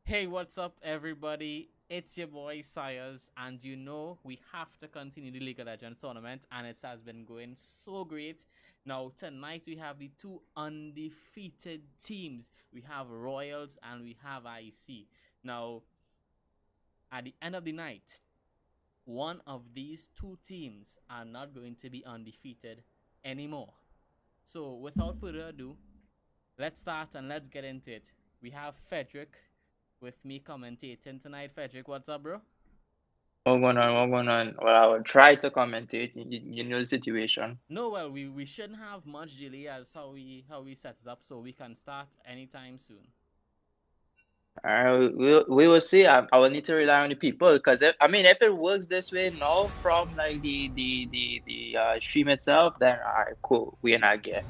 Hey, what's up, everybody? It's your boy Sayers, and you know we have to continue the League of Legends tournament, and it has been going so great. Now, tonight we have the two undefeated teams. We have Royals and we have IC. Now, at the end of the night, one of these two teams are not going to be undefeated anymore. So, without further ado, let's start and let's get into it. We have Frederick with me commentating tonight. Frederick, what's up, bro? What going on? What going on? Well, I will try to commentate. You know the situation. No, well, we shouldn't have much delay as how we set it up, so we can start anytime soon. We will see. I will need to rely on the people because I mean, if it works this way now from like the stream itself, then alright, cool. We in our gear.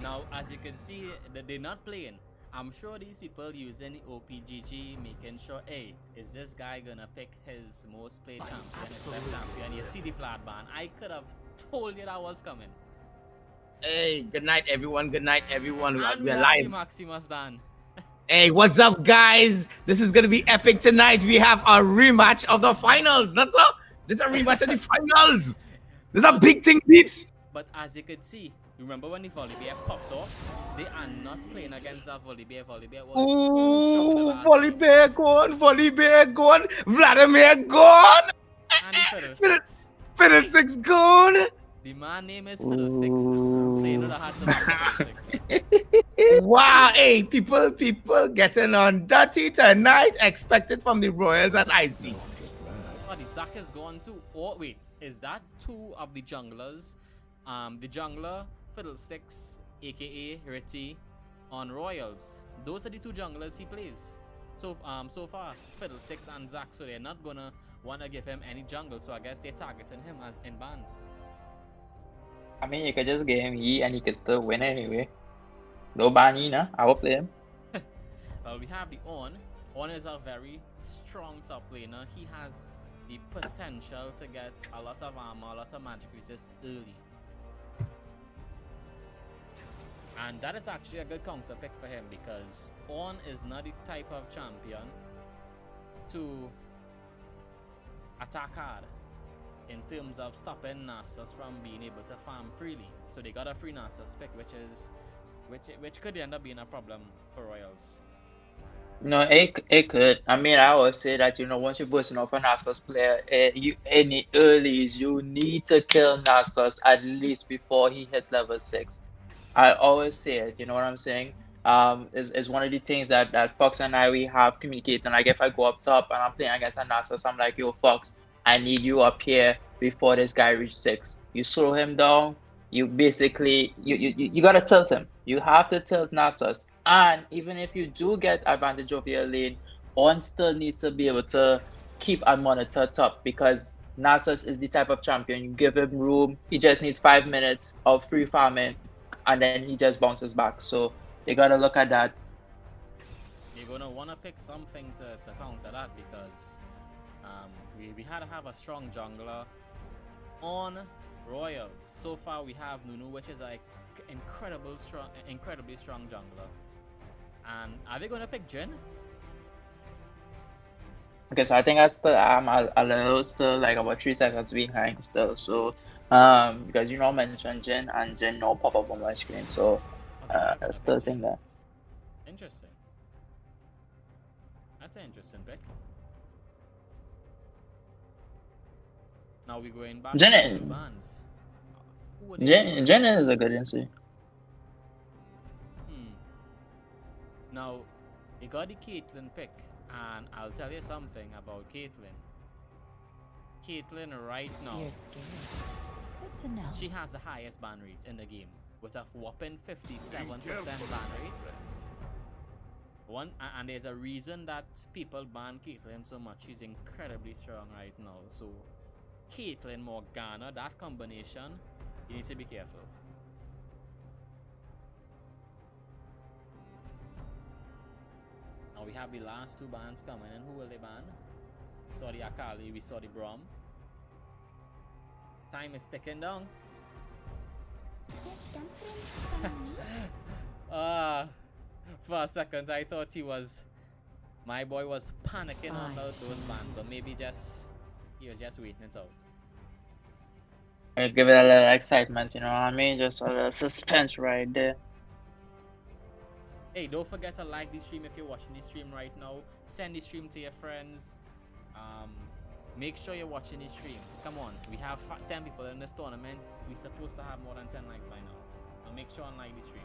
Now, as you can see, they're not playing. I'm sure these people using the OPGG, making sure, hey, is this guy gonna pick his most played champion, his best champion? You see the flat ban. I could have told you that was coming. Hey, good night, everyone. Good night, everyone. And we We're have the live. Maximus Dan. Hey, what's up, guys? This is gonna be epic tonight. We have a rematch of the finals. That's all. This is a rematch of the finals. This is a big thing, peeps. But as you could see, remember when the Volibear popped off? They are not playing against that Volibear. Volibear was Ooh, volley Bear gone, Bear gone, Vladimir gone, and the Fiddlesticks. Fiddlesticks gone. The man name is Fiddlesticks. So you know that had to be Fiddlesticks. Wow, hey, people getting on dirty tonight. Expected from the Royals and IC. Oh, the Zac is gone too. Oh, wait. Is that two of the junglers? The jungler, Fiddlesticks, aka Ritty, on Royals. Those are the two junglers he plays. So far, Fiddlesticks and Zac, so they're not gonna wanna give him any jungle, so I guess they're targeting him as in bans. I mean, you could just give him E and he could still win anyway. No ban E, nah. I will play him. Well, we have the On. On is a very strong top laner. He has the potential to get a lot of armor, a lot of magic resist early. And that is actually a good counter pick for him because On is not the type of champion to attack hard in terms of stopping Nasus from being able to farm freely. So they got a free Nasus pick, which could end up being a problem for Royals. No, it could. I mean, I always say that, once you're boosting off an Nasus player, any earlys, you need to kill Nasus at least before he hits level 6. I always say it, you know what I'm saying? Is one of the things that Fox and we have communicated. Like, if I go up top and I'm playing against a Nasus, I'm like, yo, Fox, I need you up here before this guy reaches 6. You slow him down, you basically, you gotta tilt him. You have to tilt Nasus. And even if you do get advantage of your lane, one still needs to be able to keep and monitor top because Nasus is the type of champion. You give him room, he just needs 5 minutes of free farming, and then he just bounces back. So you gotta look at that. You're gonna wanna pick something to counter that because we had to have a strong jungler on Royals. So far we have Nunu, which is like incredibly strong jungler. And are they gonna pick Jin? Okay, so I think I'm a little still like about 3 seconds behind still. So because I mentioned Jin and Jin no pop up on my screen, so I still think that. Interesting. That's an interesting pick. Now we're going back to the two bands. Jin is a good NC. Now, you got the Caitlyn pick, and I'll tell you something about Caitlyn. Caitlyn right now, Good to know. she has the highest ban rate in the game with a whopping 57% ban rate. And there's a reason that people ban Caitlyn so much. She's incredibly strong right now. So, Caitlyn Morgana, that combination, you need to be careful. Now we have the last two bans coming in. Who will they ban? We saw the Akali, we saw the Braum. Time is ticking down. For a second I thought he was My boy was panicking on those Five. bands, but maybe he was just waiting it out. Give it a little excitement, you know what I mean? Just a little suspense right there. Hey, don't forget to like the stream if you're watching the stream right now. Send the stream to your friends. Make sure you're watching the stream. Come on, we have 10 people in this tournament. We're supposed to have more than 10 likes by now. So make sure and like the stream.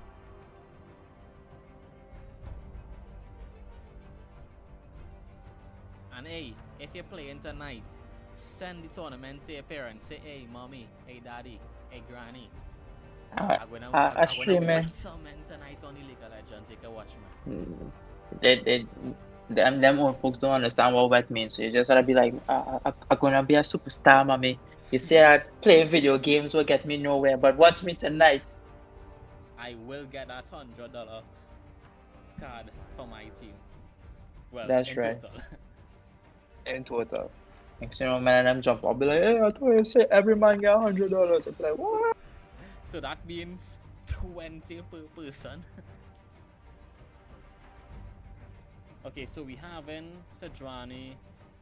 And hey, if you're playing tonight, send the tournament to your parents. Say, hey, mommy, hey, daddy, hey, granny. I'm gonna Streaming. wet some men tonight on the League of Legends. You can watch me. Them old folks don't understand what wet means. So you just gotta be like, I'm gonna be a superstar, mommy. You say that playing video games will get me nowhere, but watch me tonight. I will get that $100 card for my team. Well, That's in right. total. In total. Next you know, man, them jump. I'll be like, hey, I thought you say every man get $100. I'll be like, what? So that means 20 per person. Okay, so we have in Sejuani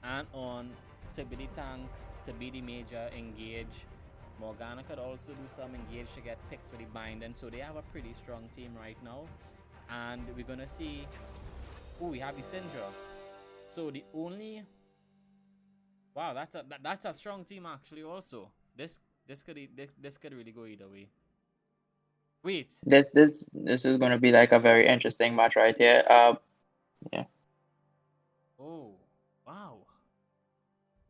and on to be the tank, to be the major, engage. Morgana could also do some engage to get picks for the binding. So they have a pretty strong team right now. And we're gonna see. Oh, we have the Syndra. So the only. Wow, that's a strong team actually. Also, this could really go either way. Wait. This is gonna be like a very interesting match right here. Yeah. Oh, wow.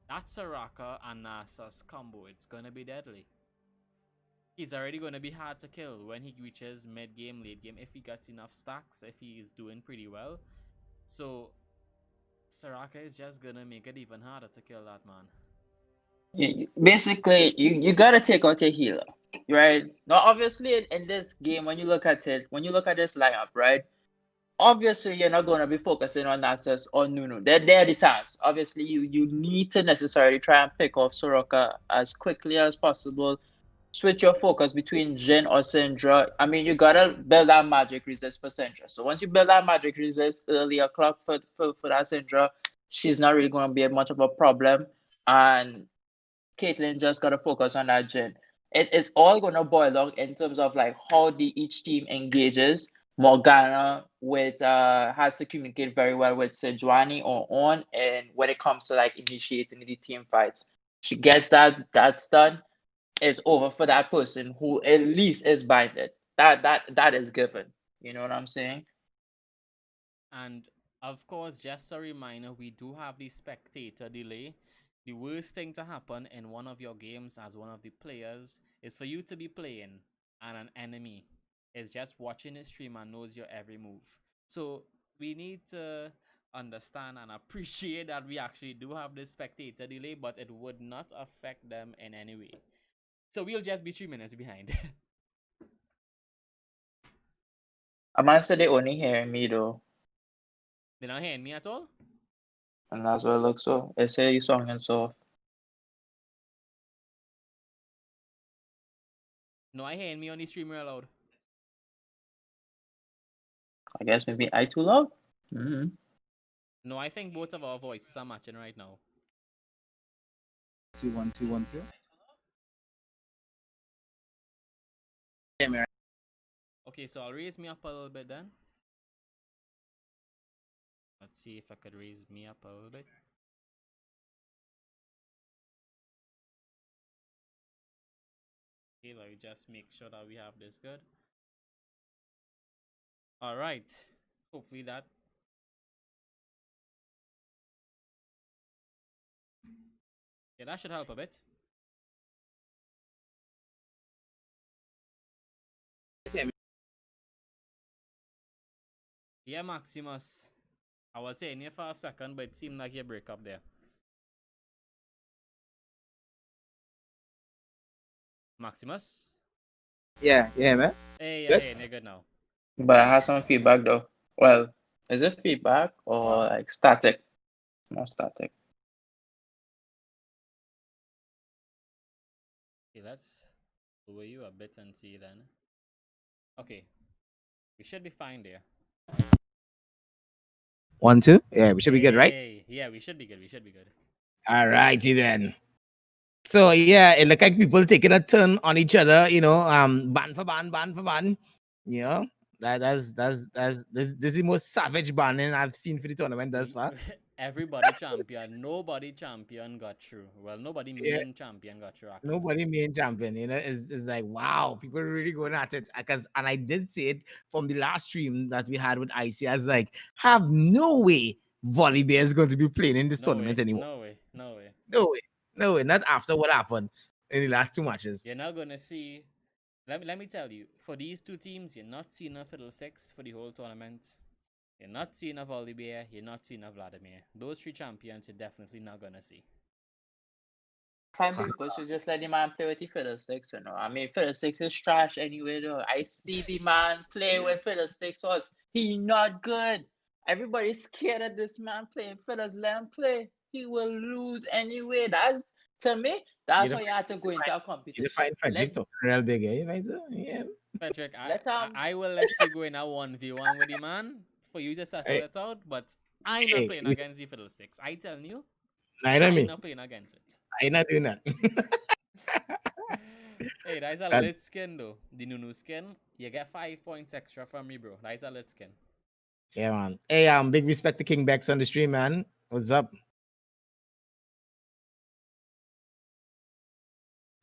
That Soraka and Nasus combo, it's gonna be deadly. He's already gonna be hard to kill when he reaches mid game, late game, if he gets enough stacks, if he is doing pretty well. So Soraka is just gonna make it even harder to kill that man. Basically, you gotta take out your healer, right? Now, obviously, in this game, when you look at it, when you look at this lineup, right? Obviously, you're not gonna be focusing on Nasus or Nunu. They're the tanks. Obviously, you need to necessarily try and pick off Soroka as quickly as possible. Switch your focus between Jin or Syndra. I mean, you gotta build that magic resist for Syndra. So once you build that magic resist early o'clock for that Syndra, she's not really gonna be much of a problem. And Caitlyn just gotta focus on that Jin. It's all gonna boil down in terms of like how each team engages. Morgana has to communicate very well with Sejuani or on, and when it comes to like initiating the team fights, she gets that's done. It's over for that person who at least is binded. That is given. You know what I'm saying? And of course, just a reminder, we do have the spectator delay. The worst thing to happen in one of your games as one of the players is for you to be playing and an enemy is just watching the stream and knows your every move. So we need to understand and appreciate that we actually do have this spectator delay, but it would not affect them in any way. So we'll just be 3 minutes behind. I'm gonna say they only hearing me though. They're not hearing me at all? And that's what it looks so. They say you song and soft. No, I hearing me on the stream real loud. I guess maybe I too loud? Mm-hmm. No, I think both of our voices are matching right now. 2 1 2 1 2. Okay, so I'll raise me up a little bit then. Let's see if I could raise me up a little bit. Okay, let me just make sure that we have this good. All right. Hopefully that. Yeah, that should help a bit. Yeah, Maximus. I was saying here for a second, but it seemed like you break up there. Maximus? Yeah, man. Hey, Good. hey, you're good now. But I have some feedback though. Well, is it feedback or like static? More static. Okay, let's lower you a bit and see then. Okay. We should be fine there. 1, 2. Yeah, we should be good, right? Hey, yeah, we should be good. We should be good. All righty then. So yeah, it looked like people taking a turn on each other, ban for ban. You know, that's this is the most savage banning I've seen for the tournament thus far. Everybody champion. Nobody champion got through. Well, nobody Yeah. main champion got through, actually. Nobody main champion, is like wow, people are really going at it. And I did see it from the last stream that we had with IC. I was like, have no way Volley Bear is going to be playing in this No tournament way. anymore. No way. No way. No way. No way. Not after what happened in the last 2 matches. You're not gonna see. Let me tell you, for these two teams, you're not seeing a Fiddlesticks for the whole tournament. You're not seeing a Volibear. You're not seeing a Vladimir. Those three champions you're definitely not gonna see. Time people should just let the man play with the Fiddlesticks, I mean, Fiddlesticks is trash anyway, though. I see the man play with Fiddlesticks was he not good. Everybody's scared of this man playing Fiddles. Let him play. He will lose anyway. That's to me. That's why you have to go into a You competition. define Frederick talking real big, eh? Right, sir? Yeah. Patrick, Let I will let you go in a 1v1 with the man for you to settle Hey. it out, but I'm not Hey, playing we- against the Fiddlesticks. I tell you, Neither I'm me. not playing against it. I'm not doing that. Hey, that's a That- lit skin though. The Nunu skin, you get 5 points extra from me, bro. That's a lit skin. Yeah, man. Hey, big respect to King Bex on the stream, man. What's up?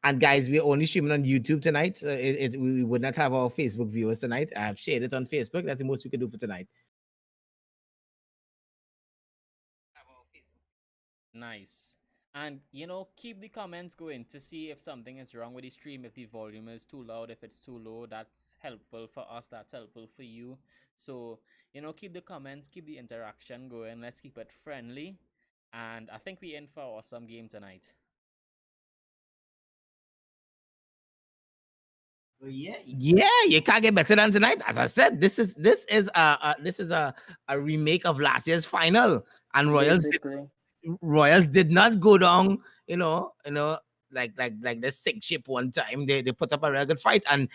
And guys, we're only streaming on YouTube tonight. So we would not have our Facebook viewers tonight. I've shared it on Facebook. That's the most we could do for tonight. Nice. And keep the comments going to see if something is wrong with the stream, if the volume is too loud, if it's too low. That's helpful for us, that's helpful for you. So, keep the comments, keep the interaction going. Let's keep it friendly. And I think we're in for an awesome game tonight. Yeah, you can't get better than tonight. As I said, this is a remake of last year's final, and Royals did not go down, like the sink ship one time. They put up a real good fight, and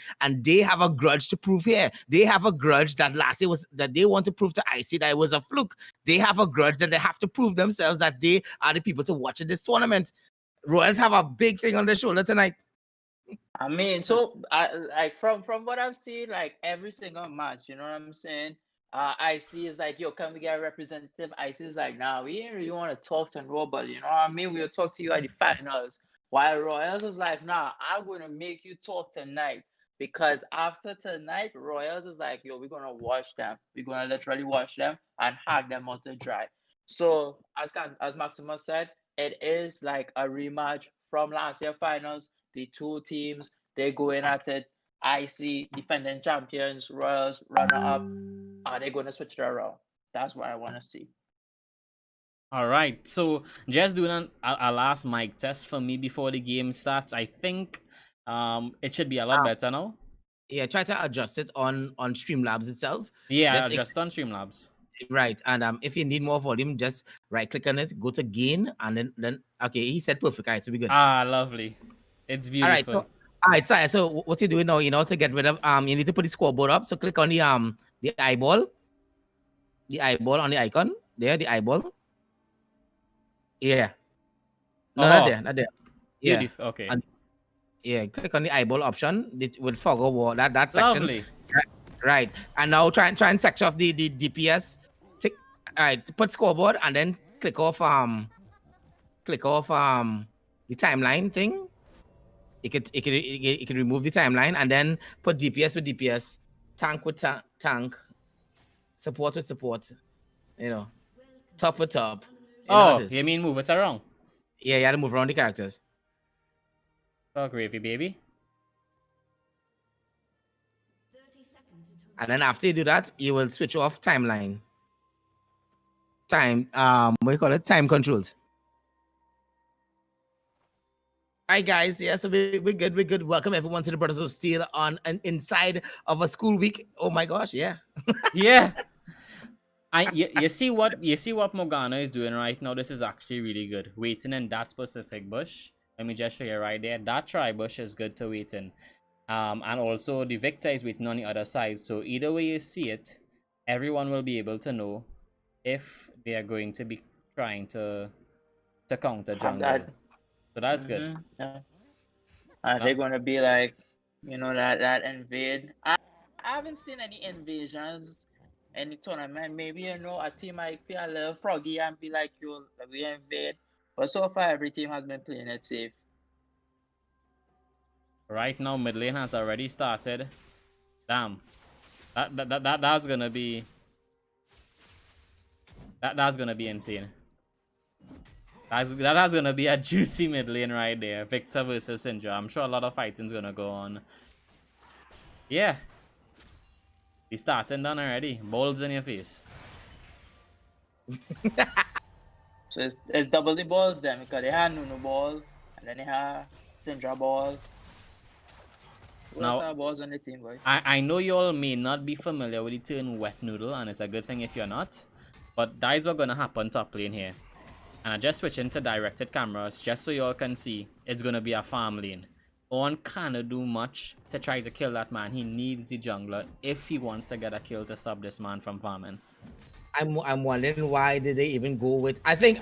they have a grudge to prove here. They have a grudge that last year that they want to prove to IC that it was a fluke. They have a grudge that they have to prove themselves that they are the people to watch in this tournament. Royals have a big thing on their shoulder tonight. I mean, so like from what I've seen, like every single match, you know what I'm saying? IC is like, yo, can we get a representative? IC is like, nah, we ain't really want to talk to nobody, you know what I mean? We'll talk to you at the finals. While Royals is like, nah, I'm gonna make you talk tonight. Because after tonight, Royals is like, yo, we're gonna watch them. We're gonna literally watch them and hang them out to dry. So as Maximus said, it is like a rematch from last year finals. The two teams, they going at it. IC defending champions, Royals runner up. Are they going to switch it around? That's what I want to see. All right, so just doing a last mic test for me before the game starts. I think it should be a lot better now. Yeah, try to adjust it on Streamlabs itself. Yeah, just on Streamlabs. Right, and if you need more volume, just right click on it, go to gain, and then okay, he said perfect. All right, so we good. Ah, lovely. It's beautiful. All right, so what you doing now? To get rid of you need to put the scoreboard up. So click on the eyeball on the icon there, the eyeball. Yeah. No, not there. Yeah. Beautiful. Okay. Yeah, click on the eyeball option. It will forgo wall that section. Lovely. Right, and now try and section off the DPS. All right, put scoreboard and then click off the timeline thing. It could remove the timeline and then put DPS with DPS, tank with tank, support with support, top with top. You mean move it around? Yeah, you had to move around the characters. Oh, gravy, baby. And then after you do that, you will switch off timeline. Time controls. All right, guys. Yeah, so we're good. Welcome everyone to the Brothers of Steel on an inside of a school week. Oh my gosh, yeah. Yeah. You see what Morgana is doing right now? This is actually really good. Waiting in that specific bush. Let me just show you right there. That tri bush is good to wait in. And also the Victor is waiting on the other side. So either way you see it, everyone will be able to know if they are going to be trying to counter Have jungle. that. So that's good. Yeah. They're gonna be like, that invade. I haven't seen any invasions, any tournament. Maybe a team might feel a little froggy and be like, "Yo, we invade." But so far, every team has been playing it safe. Right now, mid lane has already started. Damn, that's gonna be that's gonna be insane. That's gonna be a juicy mid lane right there. Victor versus Syndra. I'm sure a lot of fighting's gonna go on. Yeah. He's starting done already. Balls in your face. So it's double the balls then, because they have Nunu ball and then they have Syndra ball. Who else have balls on the team, boy? I know you all may not be familiar with the term wet noodle, and it's a good thing if you're not. But that is what's gonna happen top lane here. And I just switch into directed cameras just so you all can see it's gonna be a farm lane. One cannot do much to try to kill that man. He needs the jungler if he wants to get a kill to stop this man from farming. I'm wondering why did they even go with I think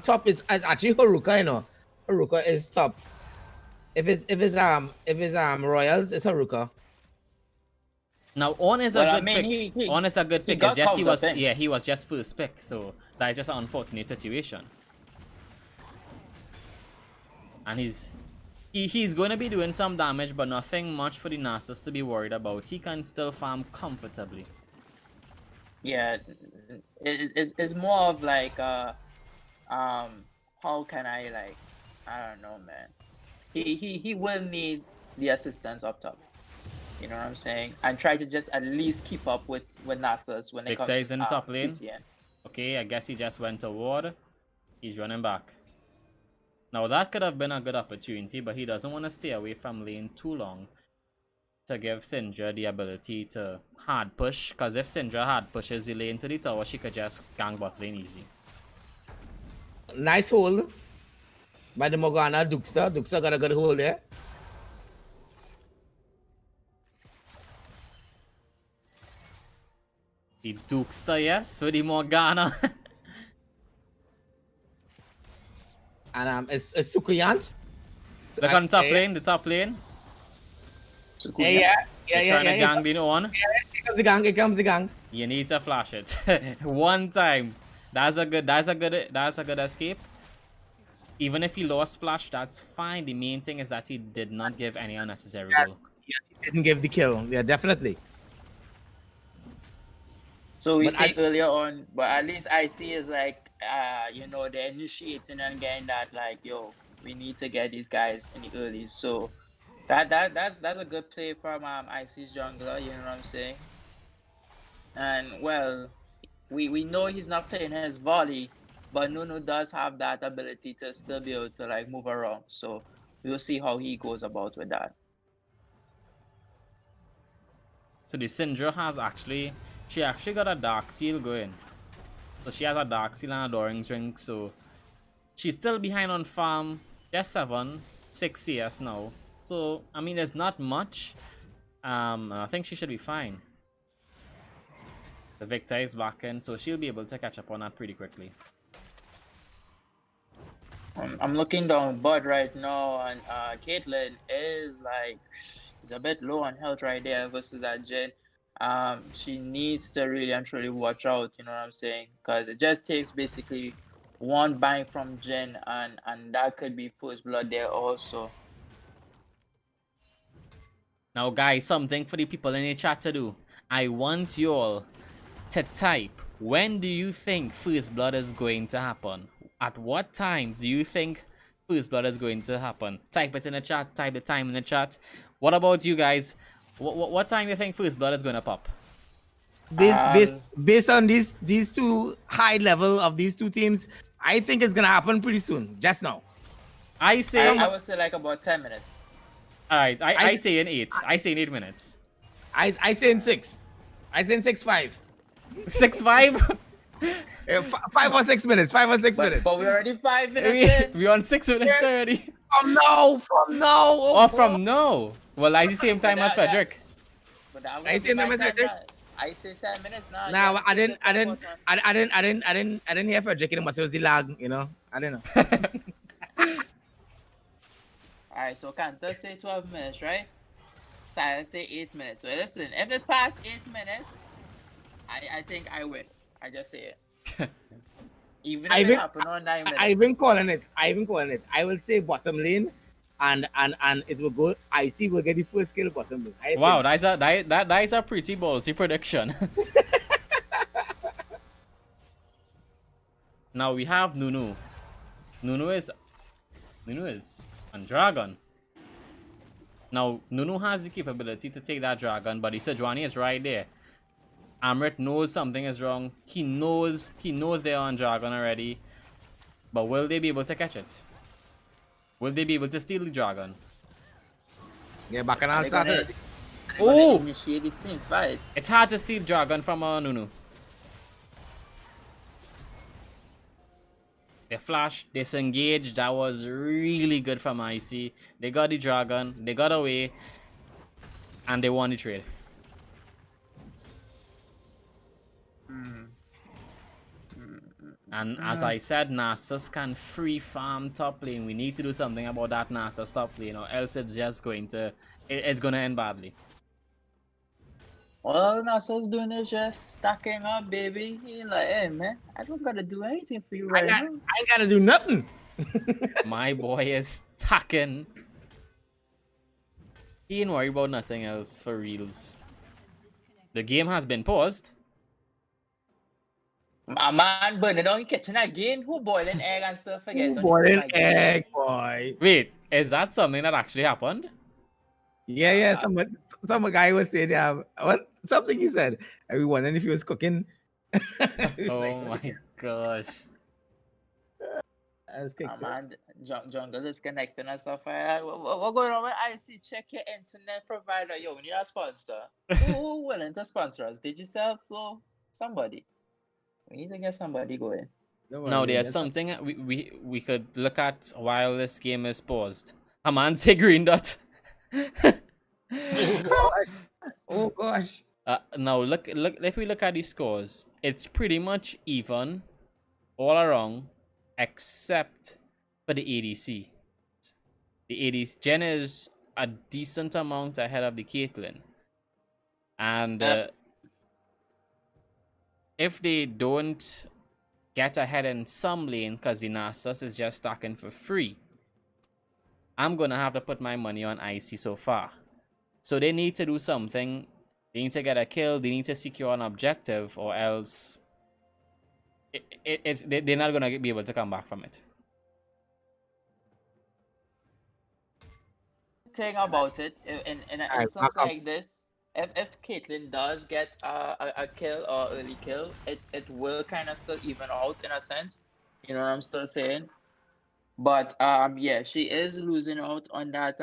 top is actually Haruka, you know. Haruka is top. If it's Royals, it's Haruka. Now On is a good pick. On is a good pick. It's just he was just first pick, so that is just an unfortunate situation. And he's going to be doing some damage, but nothing much for the Nasus to be worried about. He can still farm comfortably. Yeah, it's more of like how can I don't know, man. He will need the assistance up top. You know what I'm saying? And try to just at least keep up with Nasus when it comes to Victor is in top lane. CCN. Okay, I guess he just went to ward. He's running back. Now that could have been a good opportunity, but he doesn't want to stay away from lane too long to give Syndra the ability to hard push. Because if Syndra hard pushes the lane to the tower, she could just gang bot lane easy. Nice hold by the Morgana. Duxer got a good hold there. The Dukester, yes, with the Morgana. And it's Sukuyant. Look on top lane, the top lane. Yeah. Trying to gang the on. Here comes the gang. You need to flash it. One time. That's a good escape. Even if he lost flash, that's fine. The main thing is that he did not give any unnecessary goal. Yes, he didn't give the kill. Yeah, definitely. So we say earlier on, but at least I see is like they're initiating and getting that yo, we need to get these guys in the early. So that's a good play from IC's jungler, you know what I'm saying? And well, we know he's not playing his volley, but Nunu does have that ability to still be able to move around. So we'll see how he goes about with that. So the Syndra she actually got a Dark Seal going. So she has a Dark Seal and a Doring's Ring, so she's still behind on farm. Just 6 CS now. So, I mean, there's not much. I think she should be fine. The Victor is back in, so she'll be able to catch up on that pretty quickly. I'm looking down Bud right now, and Caitlyn is is a bit low on health right there versus that Jen. She needs to really and truly watch out, you know what I'm saying? Because it just takes basically one bang from Jen, and that could be first blood there also. Now, guys, something for the people in the chat to do. I want you all to type, when do you think first blood is going to happen? At what time do you think first blood is going to happen? Type it in the chat, type the time in the chat. What about you guys? What time do you think first blood is going to pop? Based on these two high level of these two teams, I think it's gonna happen pretty soon. Just now. I would say about 10 minutes. All right, I say in 8. I say in 8 minutes. I say in 6. I say in 6-5. 6-5. 5 or 6 minutes. 5 or 6 minutes. But we're already 5 minutes in. We're on 6 minutes already. From no. Oh, from no. Well, I see same time as Frederick. But that was I say 10 minutes now. Nah, Yeah, I take didn't, your I time, didn't, boss, man. I didn't hear for drinking. But it was the lag, you know. I don't know. Alright, so Cantor say 12 minutes, right? Saya say 8 minutes. So listen, if it past 8 minutes, I think I win. I just say it. Even if it happen on 9 minutes. I've been calling it. I will say bottom lane, and it will go. IC will get the first kill bottom lane. I Wow, think. that is a pretty ballsy prediction. Now we have Nunu. Nunu is on dragon. Now Nunu has the capability to take that dragon, but the Sejuani is right there. Amrit knows something is wrong. He knows they're on dragon already. But will they be able to catch it? Will they be able to steal the dragon? Yeah, Bacchanal They're gonna- started. they're gonna Oh! initiate the team fight. It's hard to steal dragon from Nunu. They flashed, disengaged. That was really good from IC. They got the dragon, they got away, and they won the trade. And as I said, Nasus can free farm top lane. We need to do something about that Nasus top lane, or else it's just going to, it's going to end badly. All Nasa's doing is just stacking up, baby. He like, hey man, I don't gotta do anything for you right now. I ain't gotta do nothing. My boy is stacking. He ain't worried about nothing else for reals. The game has been paused. My man burning down the kitchen again. Who boiling egg and still forget on the Boiling stove again? egg, boy. Wait, is that something that actually happened? Yeah. Some guy was saying, what something he said. I was wondering if he was cooking. Oh my gosh. That's My man, jungle is connecting and stuff. What going on with IC? Check your internet provider. Yo, we need a sponsor. Who willing to sponsor us? Did you sell Flow? Somebody. We need to get somebody going. No, there's something we could look at while this game is paused. A man say green dot. Oh gosh. Now look. If we look at the scores, it's pretty much even all around, except for the ADC. The ADC Jen is a decent amount ahead of the Caitlyn, and if they don't get ahead in some lane, because the Nasus is just stacking for free, I'm gonna have to put my money on IC so far. So they need to do something. They need to get a kill. They need to secure an objective, or else they're not gonna be able to come back from it. Thing about it, in an instance like this, if Caitlyn does get a kill or early kill, it will kind of still even out in a sense. You know what I'm still saying? But yeah, she is losing out on that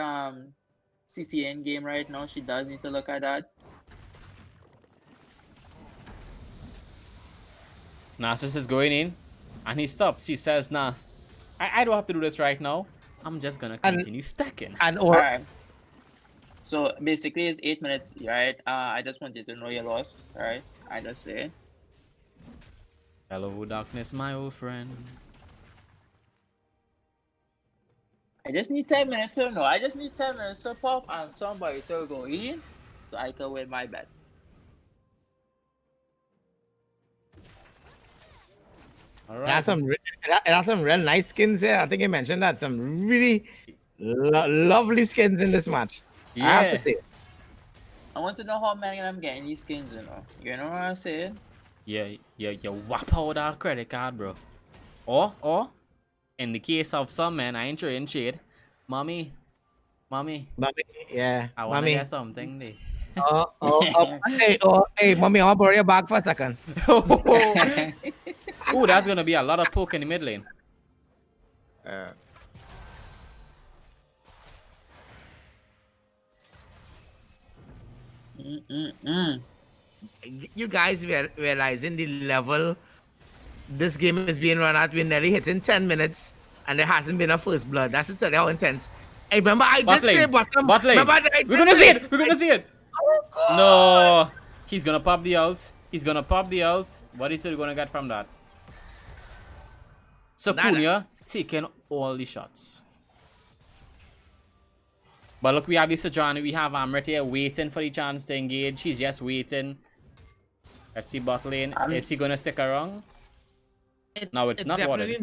CCN game right now. She does need to look at that. Nasus is going in, and he stops. He says, "Nah, I don't have to do this right now. I'm just gonna continue stacking." And Alright. So basically, it's 8 minutes, right? I just wanted to know your loss, right? I just say. Hello, darkness, my old friend. I just need 10 minutes to know. I just need 10 minutes to pop and somebody to go in, so I can win my bet. All it right. has some real nice skins here. I think you mentioned that some really lovely skins in this match. I have Yeah. to say. I want to know how many I'm getting these skins, you know. You know what I'm saying? Yeah, you whap out that credit card, bro. Or, in the case of some men, I ain't throwing shade. Mommy, Mommy, yeah. I wanna Mommy. get something there. Hey, mommy, I want to borrow your bag for a second. Oh, that's gonna be a lot of poke in the mid lane. You guys realizing the level this game is being run at? We're nearly hitting 10 minutes and there hasn't been a first blood. That's to tell you how intense. Hey, remember I Bot did say lane. bottom. Bot lane. Remember I We're gonna see it. We're gonna see it. Oh, God. No. He's gonna pop the ult. He's gonna pop the ult. What is he gonna get from that? So Cunha taking all the shots. But look, we have this Sejuani. We have Amrit here waiting for the chance to engage. He's just waiting. Let's see bot lane. Is he gonna stick around? No, it's not what it.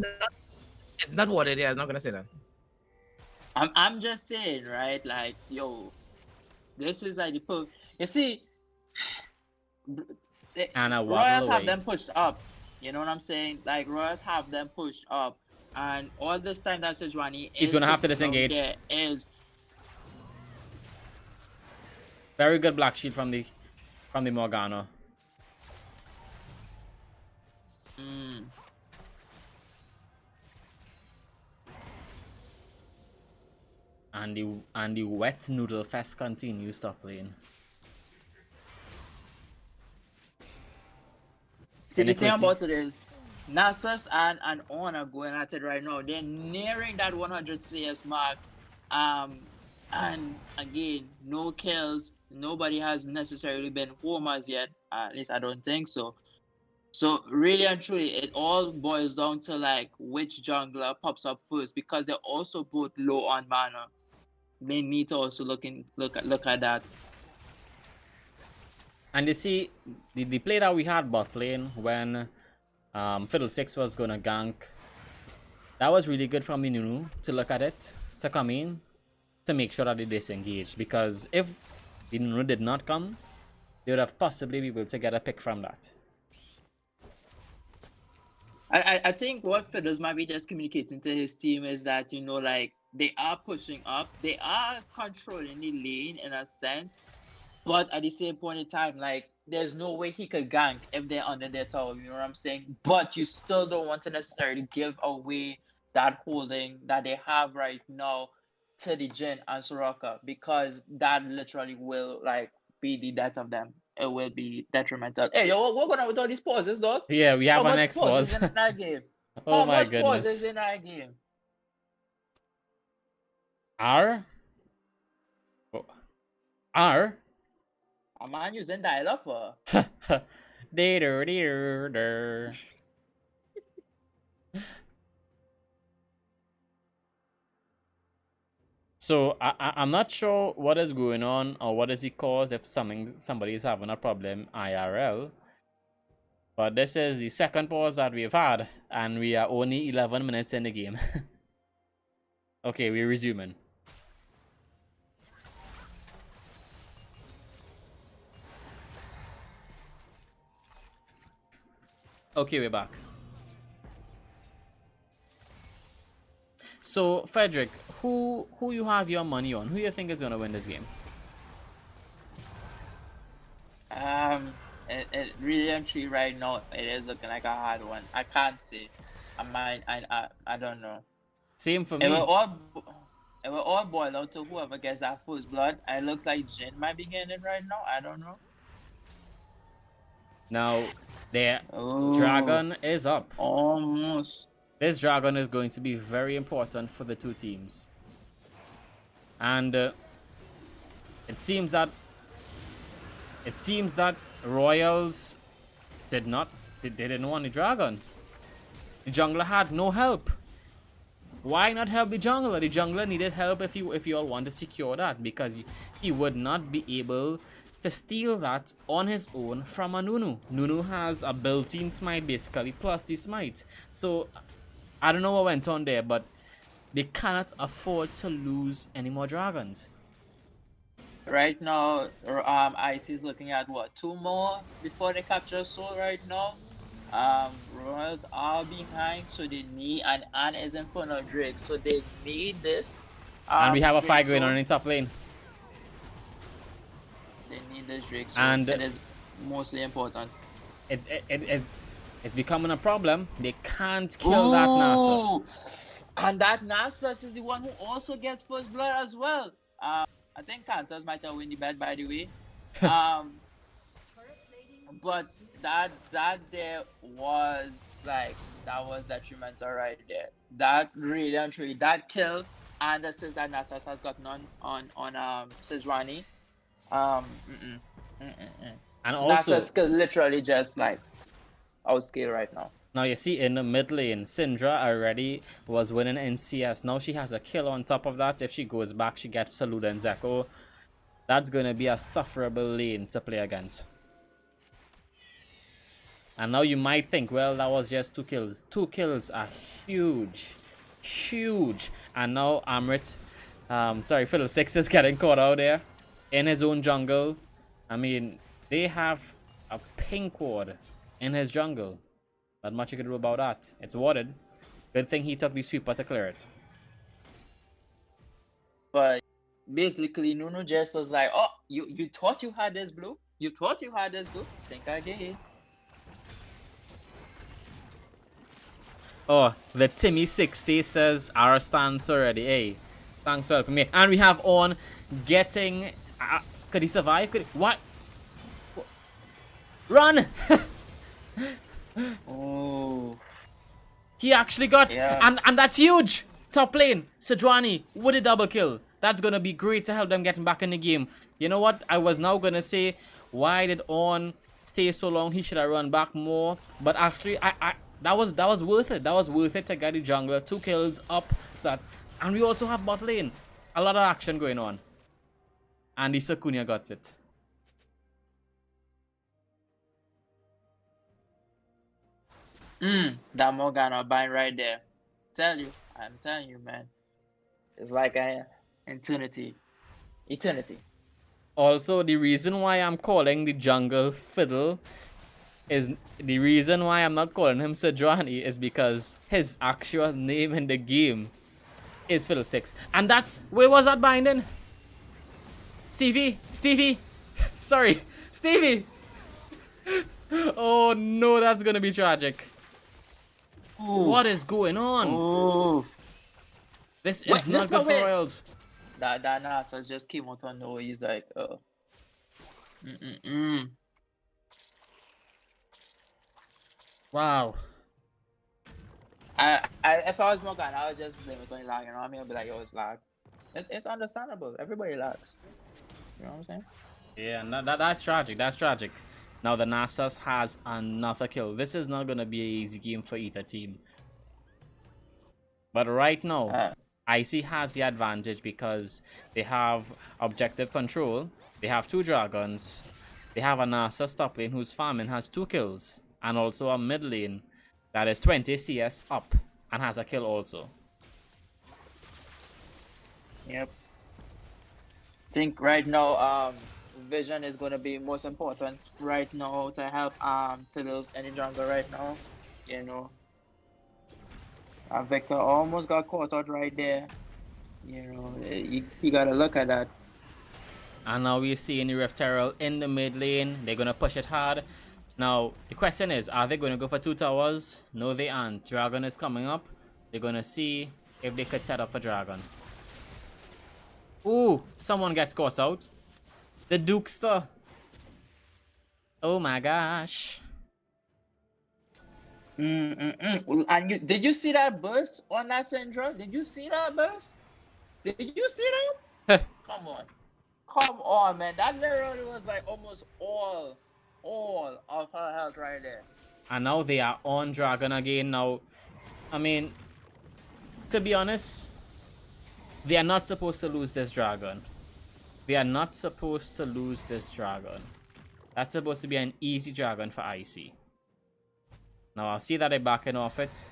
It's not what it is. I'm not gonna say that. I'm just saying, right? Like, yo, this is like the you see, And a Royals waddle have away. them pushed up. You know what I'm saying? Like, Royals have them pushed up, and all this time that Sejuani He's gonna have to disengage. There is Very good black shield from the Morgana. And the wet noodle fest continues top lane. See, the thing about it is, Nasus and On are going at it right now. They're nearing that 100 CS mark. And again, no kills. Nobody has necessarily been homers yet. At least I don't think so. So really and truly, it all boils down to like which jungler pops up first, because they're also both low on mana. They need to also look at that. And you see, the play that we had bot lane when Fiddlesticks was gonna gank, that was really good from the Nunu to look at it, to come in, to make sure that they disengage. Because if the Nunu did not come, they would have possibly been able to get a pick from that. I think what Fiddles might be just communicating to his team is that, you know, like, they are pushing up, they are controlling the lane in a sense, but at the same point in time, like, there's no way he could gank if they're under their tower, you know what I'm saying? But you still don't want to necessarily give away that holding that they have right now to the Jhin and Soraka, because that literally will, like, be the death of them. It will be detrimental. Hey, yo, what going on with all these pauses, dog? Yeah, we have How an much next pauses pause. in that game? Oh How my much pauses goodness. in that game? R? R? A man using dial-up. Deer. So I'm not sure what is going on or what is the cause if somebody is having a problem IRL. But this is the second pause that we've had, and we are only 11 minutes in the game. Okay, we're resuming. Okay, we're back. So, Frederick, who you have your money on? Who you think is gonna win this game? It really actually right now it is looking like a hard one. I can't say. I don't know. Same for It me. will all boil down to whoever gets that first blood. It looks like Jhin might be getting it right now. I don't know. Now, their Oh, dragon is up. almost. This dragon is going to be very important for the two teams. And it seems that Royals they didn't want the dragon. The jungler had no help. Why not help the jungler? The jungler needed help if you all want to secure that, because he would not be able to steal that on his own from a Nunu. Nunu has a built-in smite basically, plus the smite. So I don't know what went on there, but they cannot afford to lose any more dragons. Right now, Ice is looking at what, 2 more before they capture Soul right now. Royals are behind, so they need, and Anne is Infernal Drake, so they need this. And we have a Drake fight going Soul. on in top lane. They need this Drake, so And it is mostly important. It's becoming a problem. They can't kill that Nasus. And that Nasus is the one who also gets first blood as well. I think Panthers might have win the bet, by the way. But that there was like, that was detrimental right there. That really and truly, that kill and the assist that Nasus has gotten on Sejuani. And also, Nasa's skill literally just like outscale right now. now you see in the mid lane, Syndra already was winning in CS. Now she has a kill on top of that. If she goes back, she gets Saluda and Zeko. That's going to be a sufferable lane to play against. And now you might think, well, that was just 2 kills. 2 kills are huge. Huge. And now Amrit, Fiddlesticks is getting caught out there in his own jungle. I mean, they have a pink ward in his jungle. Not much you can do about that. It's warded. Good thing he took the sweeper to clear it. But basically, Nuno just was like, oh, you thought you had this blue? You thought you had this blue? Think again. Oh, the Timmy60 says our stance already. Hey, thanks for helping me. And we have on getting... could he survive? What? Run! Oh. He actually got... Yeah. And that's huge! Top lane, Sejuani with a double kill. That's going to be great to help them getting back in the game. You know what? I was now going to say, why did On stay so long? He should have run back more. But actually, that was worth it. That was worth it to get the jungler. 2 kills up. So that, and we also have bot lane. A lot of action going on. And the Sakunia got it. That Morgana bind right there. I'm telling you, man. It's like an eternity. Also, the reason why I'm calling the jungle Fiddle is the reason why I'm not calling him Sejuani is because his actual name in the game is Fiddlesticks. And that's... Where was that binding? Stevie! Sorry, Stevie! Oh no, that's gonna be tragic. Ooh. What is going on? Ooh. This is not good for Royals. That Nasa just came out on nowhere. He's like, oh. Wow. If I was Morgan, I would just blame it on lag. You know what I mean? I'd be like, yo, it's lag. It's understandable. Everybody lags. You know what I'm saying? Yeah, no, that's tragic. That's tragic. Now the Nasus has another kill. This is not gonna be an easy game for either team. But right now, IC has the advantage because they have objective control. They have 2 dragons. They have a Nasus top lane who's farming, has 2 kills. And also a mid lane that is 20 CS up and has a kill also. Yep. I think right now, vision is gonna be most important right now to help Fiddles and the jungle right now. You know. Victor almost got caught out right there. You know, you gotta look at that. And now we're seeing the Rift Herald in the mid lane. They're gonna push it hard. Now, the question is, are they gonna go for 2 towers? No, they aren't. Dragon is coming up. They're gonna see if they could set up a dragon. Ooh, someone gets caught out. The Dukester. Oh my gosh. And did you see that burst on that Syndra? Did you see that burst? Did you see that? Come on, man. That literally was like almost all of her health right there. And now they are on dragon again. Now, I mean, to be honest, they are not supposed to lose this dragon. They are not supposed to lose this dragon. That's supposed to be an easy dragon for IC. Now, I'll see that they're backing off it.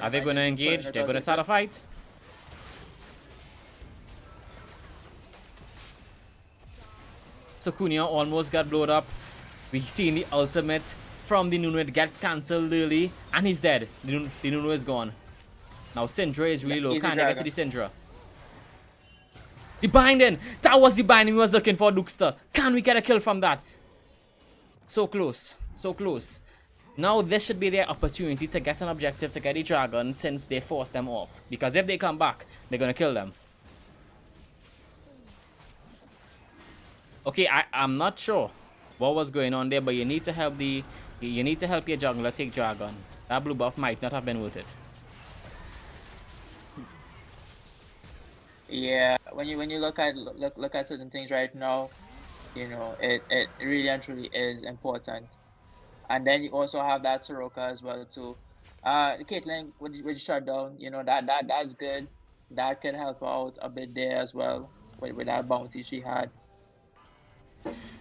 Are they going to engage? They're going to start a fight. Sakunia almost got blown up. We seen the ultimate from the Nuno. It gets cancelled early. And he's dead. The Nuno is gone. Now, Syndra is really low. Can they get to the Syndra? The binding! That was the binding we was looking for, Dukester. Can we get a kill from that? So close. So close. Now this should be their opportunity to get an objective to get the dragon since they forced them off. Because if they come back, they're going to kill them. Okay, I'm not sure what was going on there, but you need to help your jungler take dragon. That blue buff might not have been worth it. Yeah, when you look at certain things right now, It really and truly is important. And then you also have that Soroka as well too. Caitlyn with shutdown, that's good. That could help out a bit there as well with that bounty she had.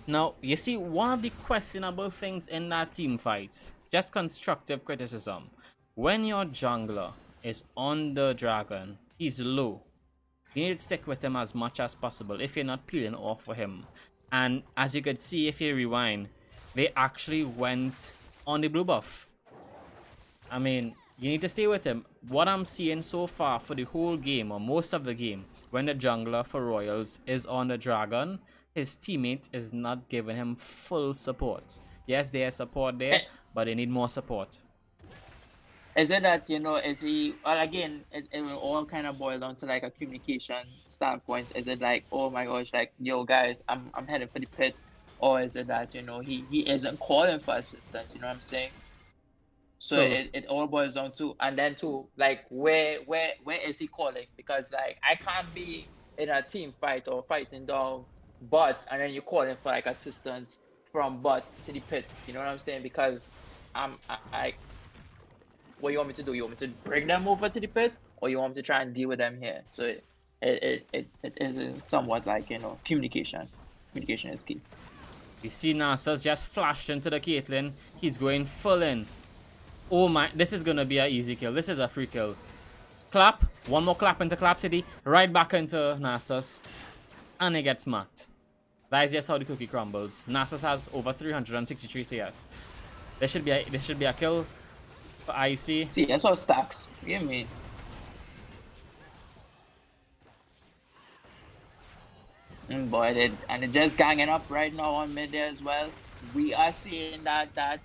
Now, you see, one of the questionable things in that team fight, just constructive criticism. When your jungler is on the dragon, he's low. You need to stick with him as much as possible if you're not peeling off for him. And as you could see, if you rewind, they actually went on the blue buff. I mean, you need to stay with him. What I'm seeing so far for the whole game, or most of the game, when the jungler for Royals is on the dragon, his teammate is not giving him full support. Yes, there's support there, but they need more support. Is it that, is he, well, again, it will all kind of boil down to like a communication standpoint. Is it like, oh my gosh, like, yo, guys, I'm heading for the pit? Or is it that, he isn't calling for assistance, you know what I'm saying? So it all boils down to, and then to like, where is he calling? Because like, I can't be in a team fight or fighting down bot, and then you're calling for like assistance from bot to the pit. You know what I'm saying? Because what you want me to do? You want me to bring them over to the pit, or you want me to try and deal with them here? So it is somewhat like, communication. Communication is key. You see Nasa's just flashed into the Caitlyn. He's going full in. Oh my, this is gonna be an easy kill. This is a free kill. Clap, one more clap into Clap City, right back into Nasus, and he gets smacked. That is just how the cookie crumbles. Nasus has over 363 CS. This should be a kill for IC. See, that's all stacks. What do you mean? Boy, they're just ganging up right now on mid there as well. We are seeing that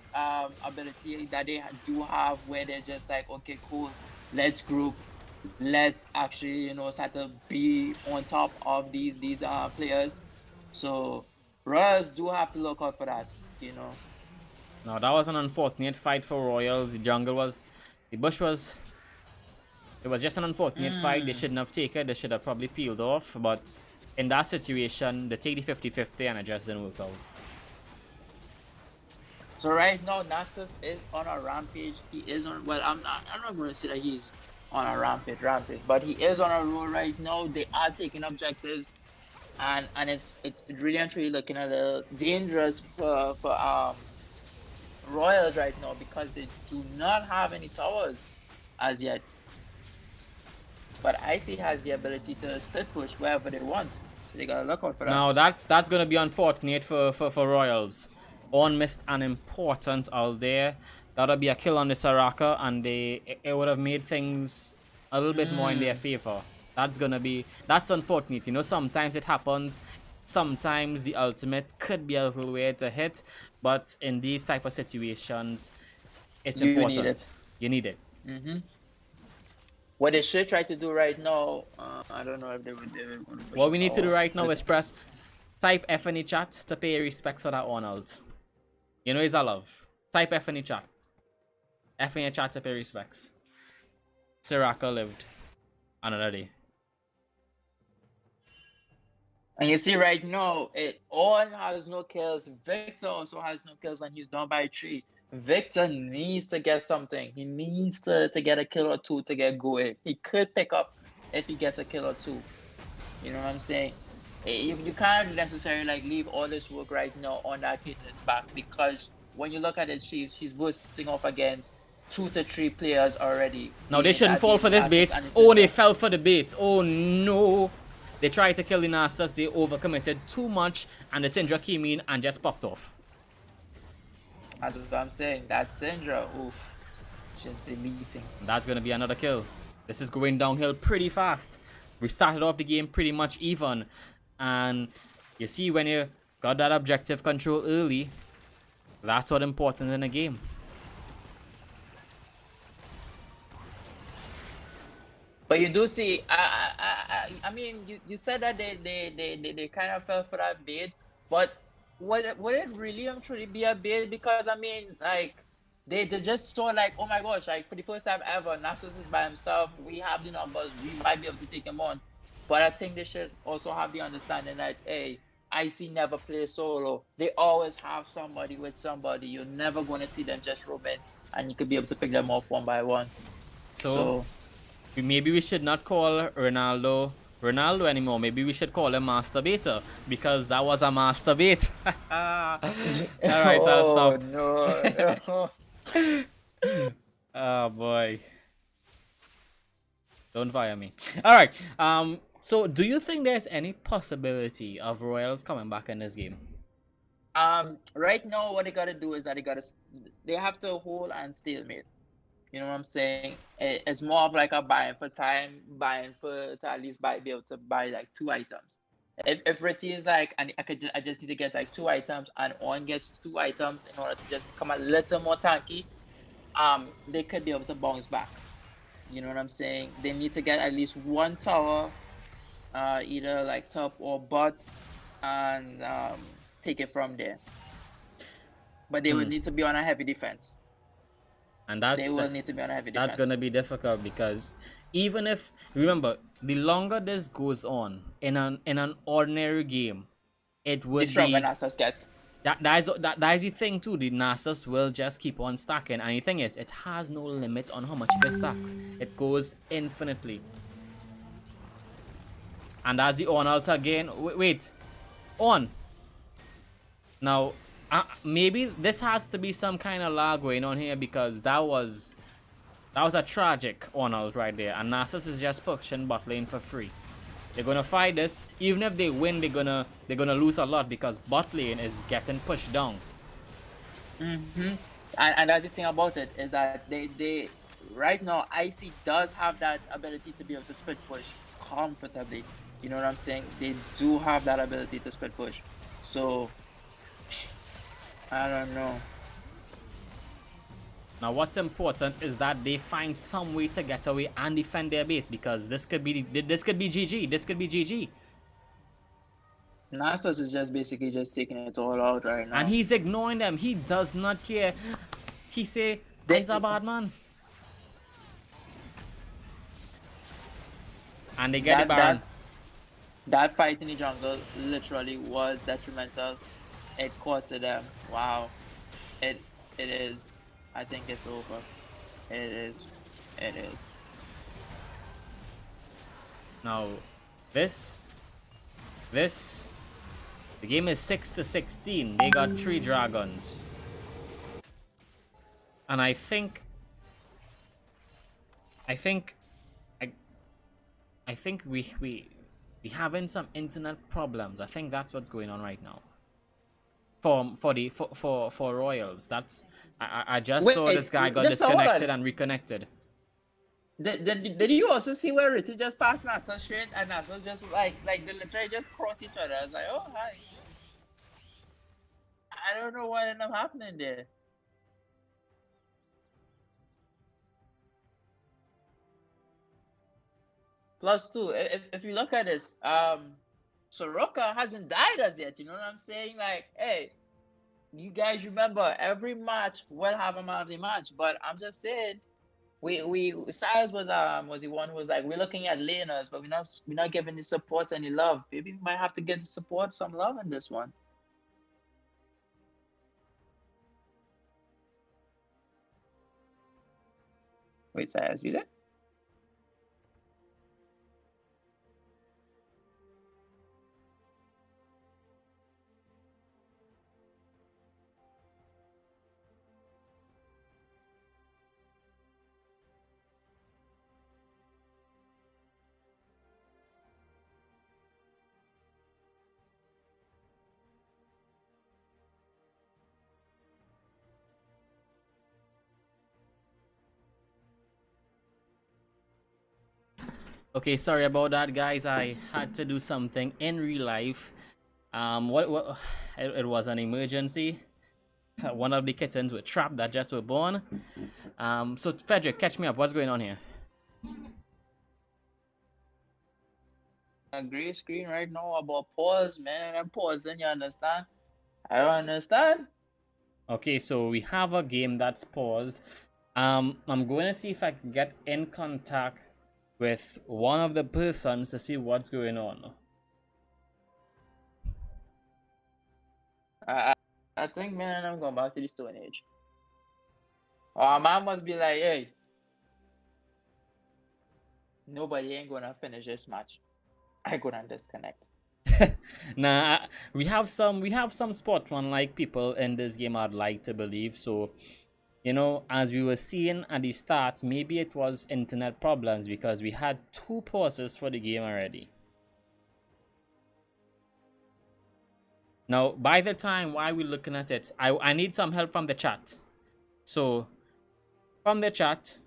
ability that they do have, where they're just like, okay, cool, let's group, let's actually start to be on top of these players. So Royals do have to look out for that. Now that was an unfortunate fight for Royals. The bush was. It was just an unfortunate fight. They shouldn't have taken it. They should have probably peeled off. But in that situation, they take the 50-50 and it just didn't work out. So right now, Nastus is on a rampage. He is on. Well, I'm not going to say that he's on a rampage, but he is on a roll right now. They are taking objectives, and it's really and truly looking a little dangerous for Royals right now, because they do not have any towers as yet. But IC has the ability to split push wherever they want, so they gotta look out for that. Now that's gonna be unfortunate for Royals. One missed an important out there. That'll be a kill on the Soraka, and it would have made things a little bit more in their favor. That's unfortunate. Sometimes it happens. Sometimes the ultimate could be a little weird to hit, but in these type of situations, it's important. You need it. What they should try to do right now, I don't know if they would. What we need to do right now is type F in the chat to pay respects for that Arnold. It's a love. Type F in the chat. F in your chat to pay respects. Soraka lived another day. And you see right now, it all has no kills. Victor also has no kills, and he's down by 3. Victor needs to get something. He needs to get a kill or two to get going. He could pick up if he gets a kill or two. You know what I'm saying? You can't necessarily like leave all this work right now on that Caitlyn's back, because when you look at it, she's bursting off against 2 to 3 players already. No, they shouldn't fall for this bait. Oh, they fell for the bait. Oh no. They tried to kill the Nasus. They overcommitted too much, and the Syndra came in and just popped off. That's what I'm saying. That Syndra, oof, just deleting. That's gonna be another kill. This is going downhill pretty fast. We started off the game pretty much even, and you see, when you got that objective control early, that's what's important in a game. But you do see, I mean, you said that they kind of fell for that bait, but would it really truly be a bait? Because I mean, like, they just saw like, oh my gosh, like for the first time ever, Nasus is by himself. We have the numbers, we might be able to take him on. But I think they should also have the understanding that, hey, IC never play solo. They always have somebody with somebody. You're never going to see them just roaming, and you could be able to pick them off one by one. So maybe we should not call Ronaldo anymore. Maybe we should call him masturbator, because that was a masturbate. All right, so I'll Oh stop. no. Oh boy. Don't fire me. All right. So do you think there's any possibility of Royals coming back in this game? Right now, what they gotta do is that they have to hold and stalemate. You know what I'm saying? It's more of like a buying for time, buying for to at least be able to buy like 2 items. If Ritty is like, and I just need to get like 2 items, and On gets 2 items in order to just become a little more tanky, they could be able to bounce back. You know what I'm saying? They need to get at least 1 tower, either like top or bot, and take it from there. But they would need to be on a heavy defense. And they will need to be on a heavy defense. That's gonna be difficult, because even if, remember, the longer this goes on in an ordinary game, it would the stronger be Nasus gets. That is the thing too. The Nasus will just keep on stacking, and the thing is, it has no limit on how much it stacks. It goes infinitely. And as the On ult again, wait, On. Now, maybe this has to be some kind of lag going on here, because that was a tragic On ult right there, and Nasus is just pushing bot lane for free. They're gonna fight this. Even if they win, they're gonna lose a lot, because bot lane is getting pushed down. And that's the thing about it, is that they right now IC does have that ability to be able to split push comfortably. You know what I'm saying? They do have that ability to split push. So I don't know. Now, what's important is that they find some way to get away and defend their base, because this could be GG. This could be GG. Nasus is just basically just taking it all out right now. And he's ignoring them. He does not care. He say, he's a bad man. And they get the Baron. That fight in the jungle literally was detrimental. It costed them. Wow. It is. I think it's over. It is. Now, the game is 6-16. They got 3 dragons. And I think we having some internet problems. I think that's what's going on right now. For Royals. That's I just saw this guy got disconnected and reconnected. Did you also see where Richie just passed Nasus straight, and Nasus just like they literally just cross each other? I was like, oh hi. I don't know what ended up happening there. Plus 2, if you look at this, Soroka hasn't died as yet. You know what I'm saying? Like, hey, you guys remember every match will have a man of the match, but I'm just saying, Silas was the one who was like, we're looking at laners, but we're not giving the supports any love. Maybe we might have to give the support some love in this one. Wait, Silas, you there? Okay, sorry about that, guys. I had to do something in real life. It was an emergency. One of the kittens were trapped that just were born. So Frederick, catch me up. What's going on here? A gray screen right now about pause, man. I'm pausing, you understand? I don't understand. Okay, so we have a game that's paused. I'm going to see if I can get in contact with one of the persons to see what's going on. I, I I think, man, I'm going back to the Stone Age. Man must be like, hey, nobody ain't gonna finish this match. I gonna disconnect. Nah, we have some sportsman like people in this game, I'd like to believe. So, as we were seeing at the start, maybe it was internet problems because we had 2 pauses for the game already. Now, by the time while we're looking at it, I need some help from the chat. So, from the chat,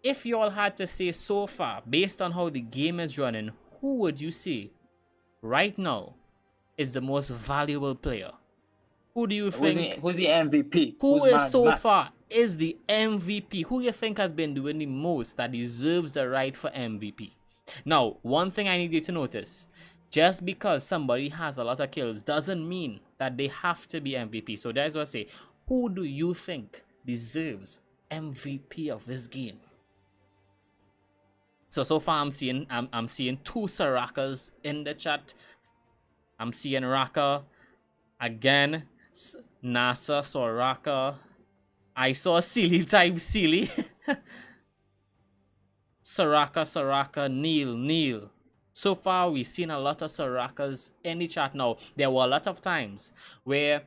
if you all had to say so far, based on how the game is running, who would you say right now is the most valuable player? Who do you think? Who's the MVP? Who Who's is man so match? far is the MVP? Who you think has been doing the most that deserves the right for MVP? Now, one thing I need you to notice, just because somebody has a lot of kills doesn't mean that they have to be MVP. So that's what I say. Who do you think deserves MVP of this game? So far I'm seeing 2 Sarakas in the chat. I'm seeing Raka again, NASA, Soraka. I saw Silly type Silly. Soraka, Neil. So far, we've seen a lot of Sorakas in the chat. Now, there were a lot of times where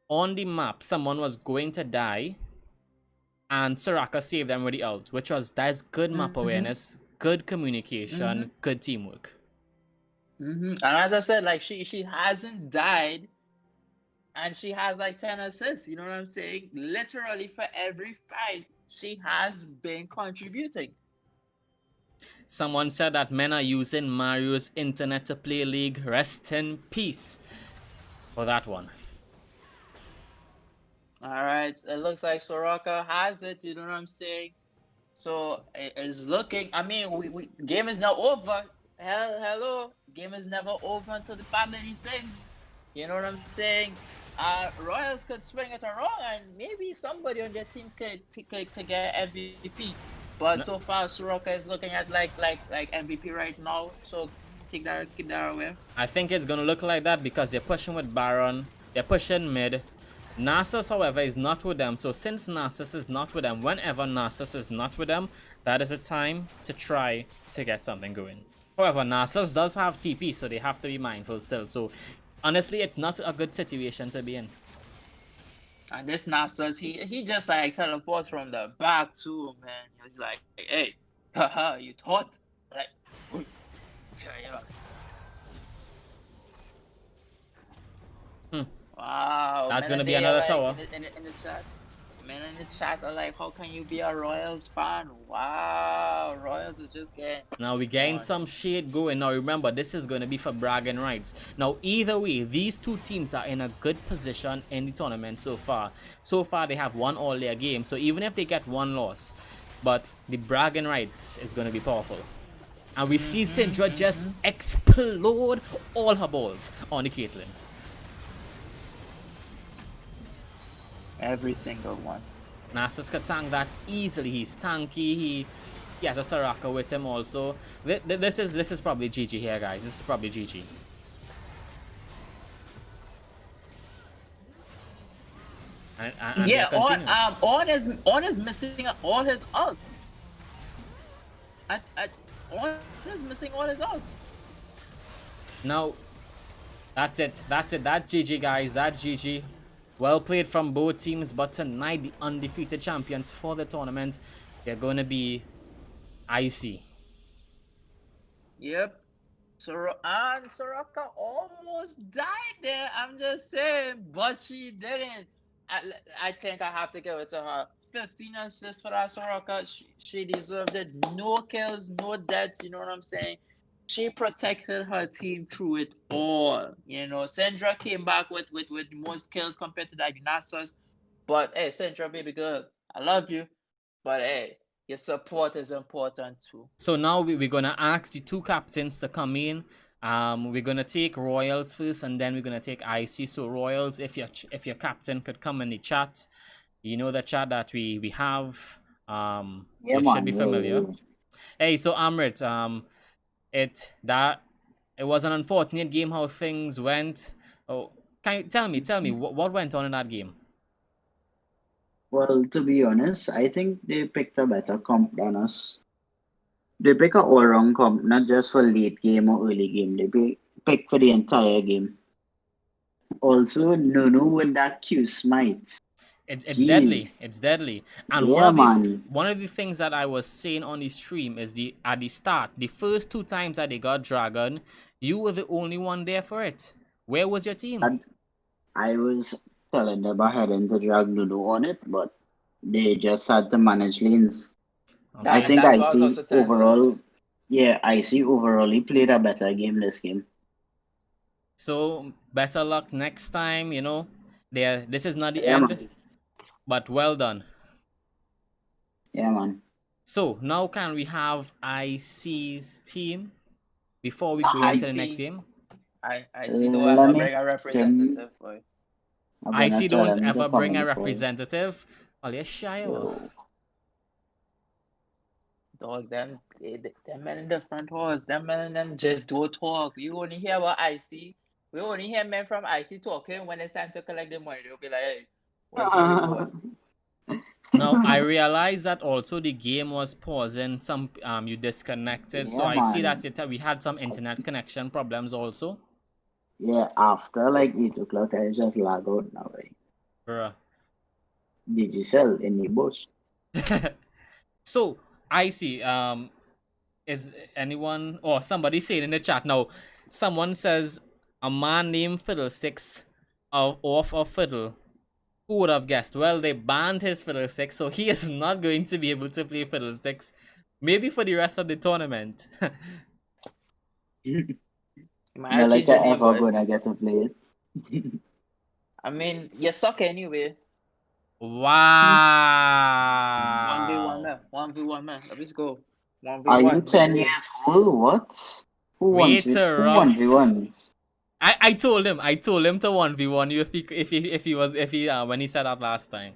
on the map, someone was going to die and Soraka saved them with the ult, that's good map awareness, good communication, good teamwork. And as I said, like she hasn't died, and she has like 10 assists. You know what I'm saying? Literally for every fight, she has been contributing. Someone said that men are using Mario's internet to play League. Rest in peace for that one. All right, it looks like Soraka has it. You know what I'm saying? So it is looking. I mean, we game is now over. Hello, game is never over until the bad lady sings. You know what I'm saying? Royals could swing it around, and maybe somebody on their team could get MVP. But so far, Soraka is looking at like MVP right now. So keep that away. I think it's gonna look like that because they're pushing with Baron, they're pushing mid. Nasus, however, is not with them. So since Nasus is not with them, whenever Nasus is not with them, that is a time to try to get something going. However, Nasus does have TP, so they have to be mindful still. So honestly, it's not a good situation to be in. And this Nasus, he just like teleports from the back too, man. He's like, hey, haha, you thought? Like, yeah. Wow. That's gonna be another tower. In the chat. Men in the chat are like, how can you be a Royals fan? Wow, Royals are just getting... Now we're getting some shade going. Now remember, this is going to be for bragging rights. Now either way, these 2 teams are in a good position in the tournament so far. So far they have won all their games. So even if they get 1 loss, but the bragging rights is going to be powerful. And we see Syndra just explode all her balls on the Caitlyn. Every single one. Nasus can tank that easily. He's tanky. He has a Soraka with him also. This is probably GG here, guys. This is probably GG. And yeah, on is missing all his ults. On is missing all his ults. Now, that's it. That's GG, guys. That's GG. Well played from both teams, but tonight the undefeated champions for the tournament, they're going to be IC. Yep. And Soraka almost died there. I'm just saying, but she didn't. I think I have to give it to her. 15 assists for that Soraka. She deserved it. No kills, no deaths. You know what I'm saying? She protected her team through it all. You know, Syndra came back with most kills compared to that Nasus. But hey, Syndra, baby girl, I love you. But hey, your support is important too. So now we're gonna ask the 2 captains to come in. We're gonna take Royals first, and then we're gonna take IC. So Royals, if your captain could come in the chat, you know the chat that we have. You should be familiar. Hey, so Amrit, it was an unfortunate game how things went. Oh, Can you tell me what went on in that game? Well, to be honest, I think they picked a better comp than us. They pick a all-round comp, not just for late game or early game. Pick for the entire game. Also, Nunu with that Q smite. It's deadly. Jeez. It's deadly. And Yeah, man. one of the things that I was saying on the stream is at the start, the first 2 times that they got Dragon, you were the only one there for it. Where was your team? I was telling them I had to drag Nunu on it, but they just had to manage lanes. Okay. I think that's I what I was see also telling overall. Yeah, I see overall he played a better game this game. So better luck next time. You know, this is not the Yeah, end, man. but well done. Yeah, man. So now can we have IC's team before we go into the next game? I see don't Let ever me bring a text representative, boy. I'm IC gonna tell don't him to ever come bring a in the call. representative. Oh, you're shy. Yo. Dog, them men in the front halls, them men in them just don't talk. You only hear what I see. We only hear men from IC talking when it's time to collect the money. They'll be like, hey, where's my report? Now I realized that also the game was pausing. Some you disconnected, so Yeah, I see man. that we had some internet connection problems also. Yeah, after like 8 o'clock, I just lag out now. Like, Bruh. did you sell any bush? So I see. Is anyone or somebody saying in the chat now? Someone says a man named Fiddlesticks off of Fiddle. Who would have guessed? Well, they banned his Fiddlesticks, so he is not going to be able to play Fiddlesticks. Maybe for the rest of the tournament. Not like I ever gonna get to play it. I mean, you suck anyway. Wow. 1v1 man. 1v1 man. Let's go. 1v1. Are you 10 years old? What? Who wants Waiter Who rocks. 1v1s? I told him to 1v1 you if he when he said that last time.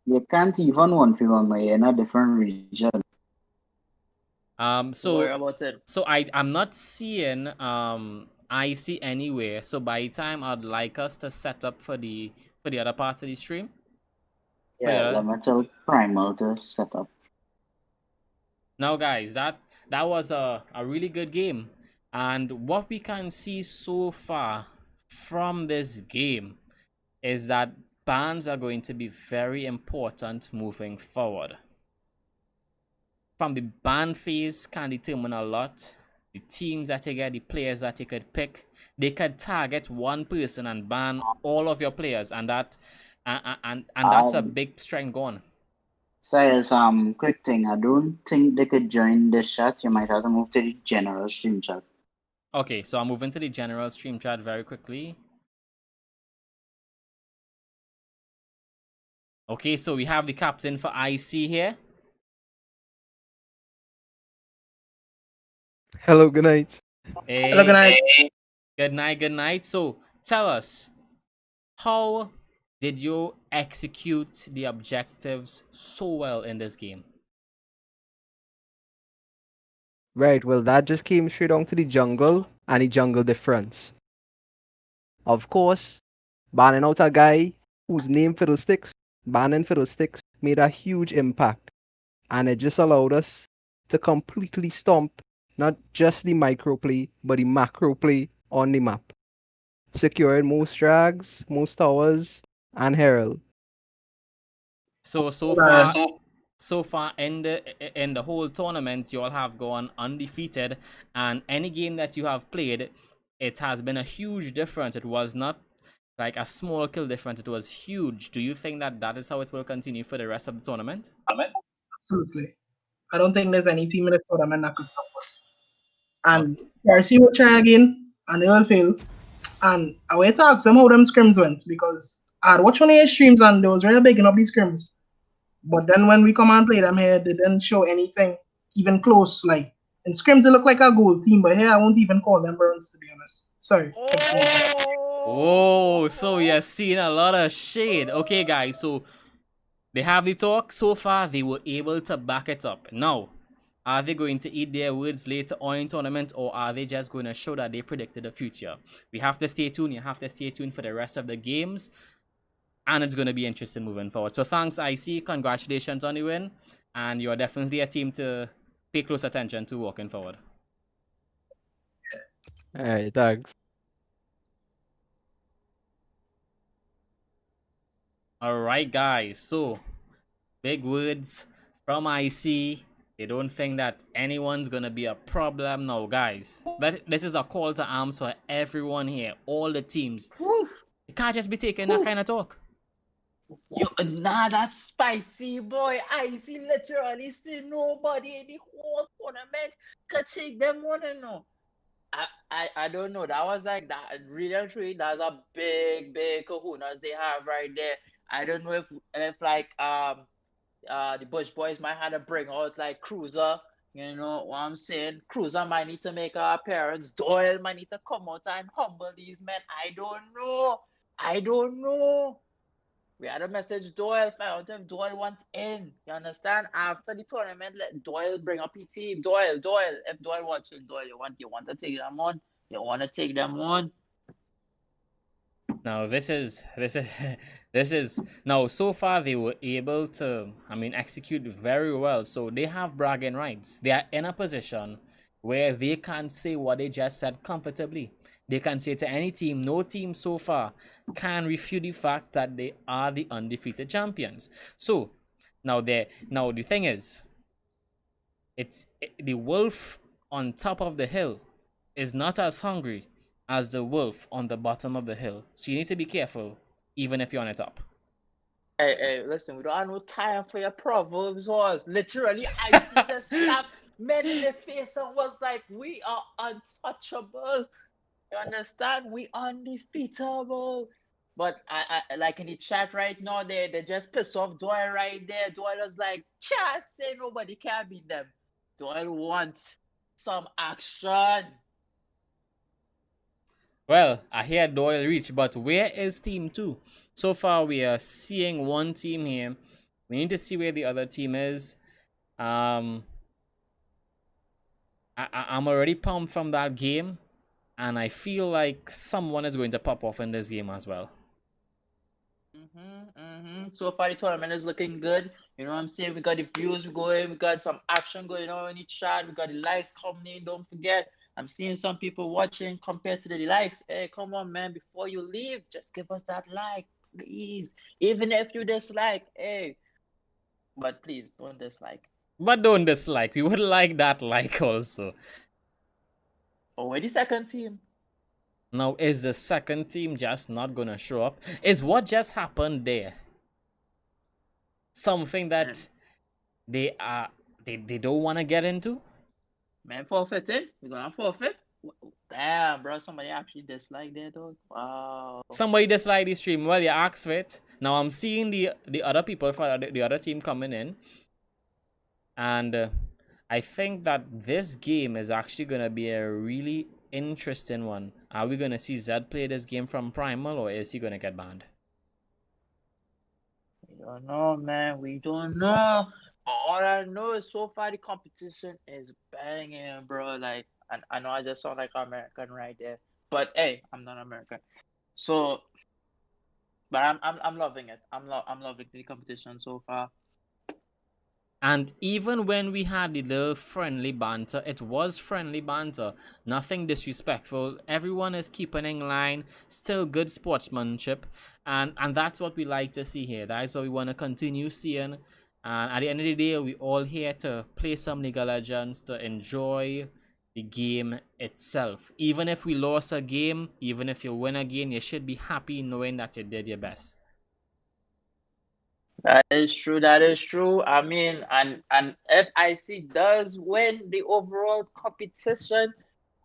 You can't even 1v1 me in a different region. Don't worry about it. So I'm not seeing IC anywhere. So by the time I'd like us to set up for the other parts of the stream. Yeah, let me tell Primal to set up. Now guys, that was a really good game. And what we can see so far from this game is that bans are going to be very important moving forward. From the ban phase can determine a lot. The teams that you get, the players that you could pick, they could target one person and ban all of your players, and that's a big strength gone. So quick thing, I don't think they could join this chat. You might have to move to the general stream chat. Okay, so I'm moving to the general stream chat very quickly. Okay, so we have the captain for IC here. Hello, good night. Hey, Hello, good night. good night. So tell us, how did you execute the objectives so well in this game? Right, well, that just came straight down to the jungle and the jungle difference. Of course, banning out a guy whose name Fiddlesticks, banning Fiddlesticks made a huge impact. And it just allowed us to completely stomp not just the micro play, but the macro play on the map. Securing most drags, most towers, and Herald. So far in the whole tournament, you all have gone undefeated, and any game that you have played, it has been a huge difference. It was not like a small kill difference, it was huge. Do you think that is how it will continue for the rest of the tournament? Absolutely. I don't think there's any team in the tournament that could stop us. And RC will try again, and they will fail. And I wait to ask them how them scrims went, because I watched one of your streams and they was really bigging up these scrims. But then when we come and play them here, they didn't show anything even close. Like in scrims, they look like a gold team, but here I won't even call them burns, to be honest. Sorry. Oh, so you're seeing a lot of shade. Okay, guys, so they have the talk. So far, they were able to back it up. Now, Are they going to eat their words later on in tournament, or are they just going to show that they predicted the future? We have to stay tuned. You have to stay tuned for the rest of the games, and it's going to be interesting moving forward. So thanks, IC. Congratulations on the win, and you're definitely a team to pay close attention to walking forward. Alright, thanks. All right, guys. So big words from IC. They don't think that anyone's gonna be a problem now, guys. This is a call to arms for everyone here, all the teams. Whew. You can't just be taking that kind of talk. Nah, that's spicy, boy. I see literally see nobody in the whole tournament could take them one and no. I don't know. That was like that really and truly. That's a big kahunas they have right there. I don't know if like the Bush boys might have to bring out like Cruiser. You know what I'm saying? Cruiser might need to make an appearance. Doyle might need to come out and humble these men. I don't know. We had a message Doyle, found if Doyle wants in. You understand? After the tournament, let Doyle bring up his team. Doyle. If Doyle watching, Doyle, you want to take them on? You want to take them on? Now this is now so far they were able to execute very well. So they have bragging rights. They are in a position where they can say what they just said comfortably. They can say to any team, no team so far can refute the fact that they are the undefeated champions. So now the thing is, the wolf on top of the hill is not as hungry as the wolf on the bottom of the hill. So you need to be careful, even if you're on the top. Hey, listen, we don't have no time for your proverbs, horse. Literally, I just slapped men in the face and was like, we are untouchable. You understand? We undefeatable. But I like in the chat right now, they just piss off Doyle right there. Doyle was like, can't say nobody can beat them. Doyle wants some action. Well, I hear Doyle reach, but where is team 2? So far, we are seeing one team here. We need to see where the other team is. I'm already pumped from that game, and I feel like someone is going to pop off in this game as well. So far, the tournament is looking good. You know what I'm saying? We got the views going. We got some action going on in the chat. We got the likes coming in. Don't forget, I'm seeing some people watching compared to the likes. Hey, come on, man. Before you leave, just give us that like, please. Even if you dislike, hey. But please, don't dislike. But don't dislike. We would like that like also. Oh, where the second team? Now, is the second team just not gonna show up? Is what just happened there something that they don't want to get into? Man, forfeited? We're gonna forfeit? Damn, bro, somebody actually disliked that, dog. Wow. Somebody disliked the stream. Well, you asked for it. Now I'm seeing the other people for the other team coming in, and I think that this game is actually gonna be a really interesting one. Are we gonna see Zed play this game from Primal, or is he gonna get banned? We don't know, man. We don't know. All I know is so far the competition is banging, bro. Like, I know I just sound like an American right there, but hey, I'm not American. So, but I'm loving it. I'm loving the competition so far. And even when we had the little friendly banter, it was friendly banter, nothing disrespectful. Everyone is keeping in line, still good sportsmanship, and that's what we like to see here. That is what we want to continue seeing. And at the end of the day, we all here to play some League of Legends, to enjoy the game itself. Even if we lost a game, even if you win a game, you should be happy knowing that you did your best. That is true. I mean, and if IC does win the overall competition,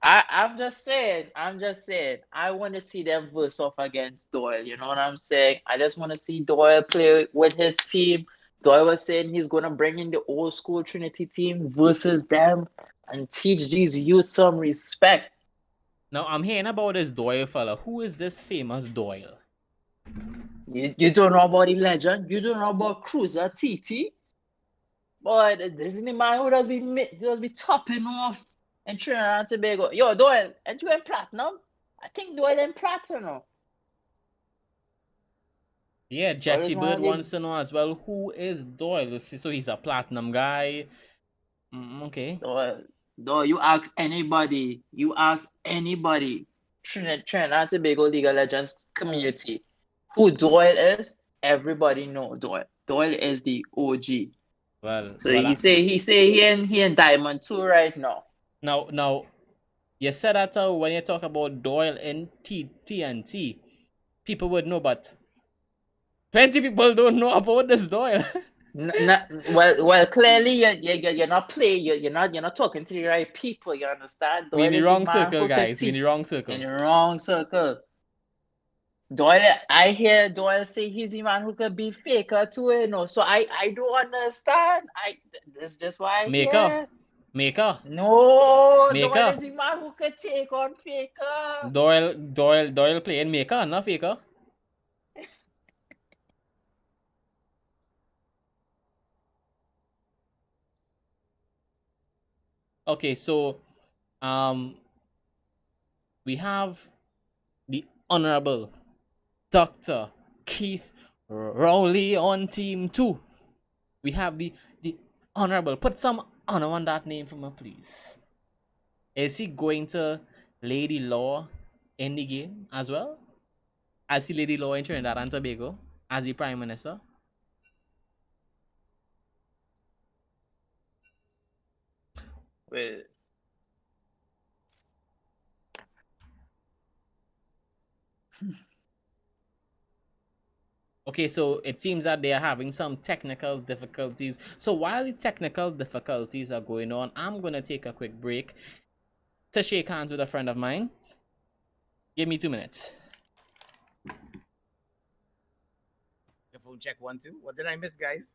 I'm just saying, I want to see them verse off against Doyle. You know what I'm saying? I just want to see Doyle play with his team. Doyle was saying he's gonna bring in the old school Trinity team versus them and teach these youth some respect. Now I'm hearing about this Doyle fella. Who is this famous Doyle? You don't know about the legend? You don't know about Cruiser TT? Boy, this is the man who does be topping off in Trinidad and Tobago. Yo, Doyle, and you in platinum? I think Doyle in platinum. Yeah, Doyle is Jetty one Bird of the wants to know as well, who is Doyle? So he's a platinum guy. Okay. Doyle, you ask anybody, Trinidad and Tobago League of Legends community, who Doyle is, everybody know Doyle. Doyle is the OG. Well, So he say he in Diamond 2 right now. now, you said that when you talk about Doyle in TNT, people would know, but plenty people don't know about this Doyle. Well, clearly you're not playing. You're not talking to the right people. You understand? We in the Doyle is wrong man circle, who could guys. We in teach the wrong circle. in the wrong circle. Doyle, I hear Doyle say he's the man who could beat Faker too, you know. So I don't understand. That's just why I hear. Maker. No, Maker. Doyle is the man who could take on Faker. Doyle playing Maker, not Faker. Okay, so we have the Honorable Dr. Keith Rowley on Team 2. We have the Honorable. Put some honor on that name for me, please. Is he going to Lady Law in the game as well? As he Lady Law in Trinidad and Tobago as the Prime Minister? Well, Okay, so it seems that they are having some technical difficulties. So while the technical difficulties are going on, I'm going to take a quick break to shake hands with a friend of mine. Give me 2 minutes. Your phone check 1 2. What did I miss, guys?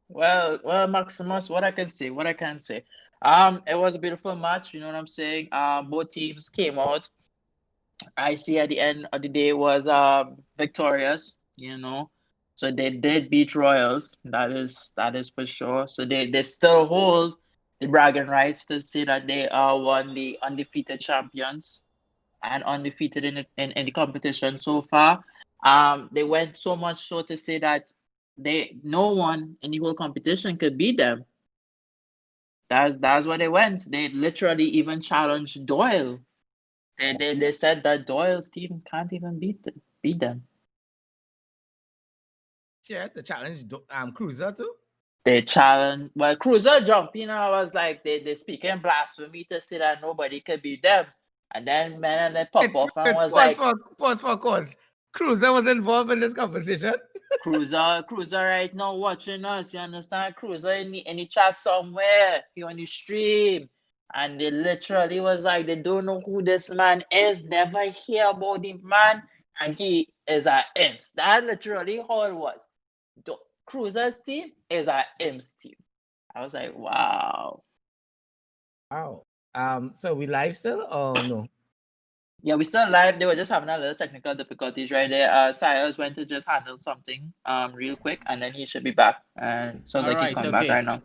well, Maximus, what I can say. It was a beautiful match. You know what I'm saying? Both teams came out. I see at the end of the day was victorious, you know. So they did beat Royals. That is for sure. So they still hold the bragging rights to say that they are one the undefeated champions and undefeated in the competition so far. They went so much so to say that no one in the whole competition could beat them. That's where they went. They literally even challenged Doyle. They said that Doyle's team can't even beat them. Cheers, the challenge Cruiser too. They challenge Cruiser jump, you know, I was like they speaking blasphemy to say that nobody could beat them. And then man and they pop off and was like pause for cause. Cruiser was involved in this conversation. Cruiser right now watching us, you understand? Cruiser in the chat somewhere, he on the stream. And they literally was like, they don't know who this man is, never hear about him, man. And he is a imps. That literally how it was. Cruiser's team is a imps team. I was like, wow. Wow. So we live still or no? Yeah, we still live. They were just having a little technical difficulties right there. Cyrus went to just handle something real quick, and then he should be back. And sounds like he's coming back right now.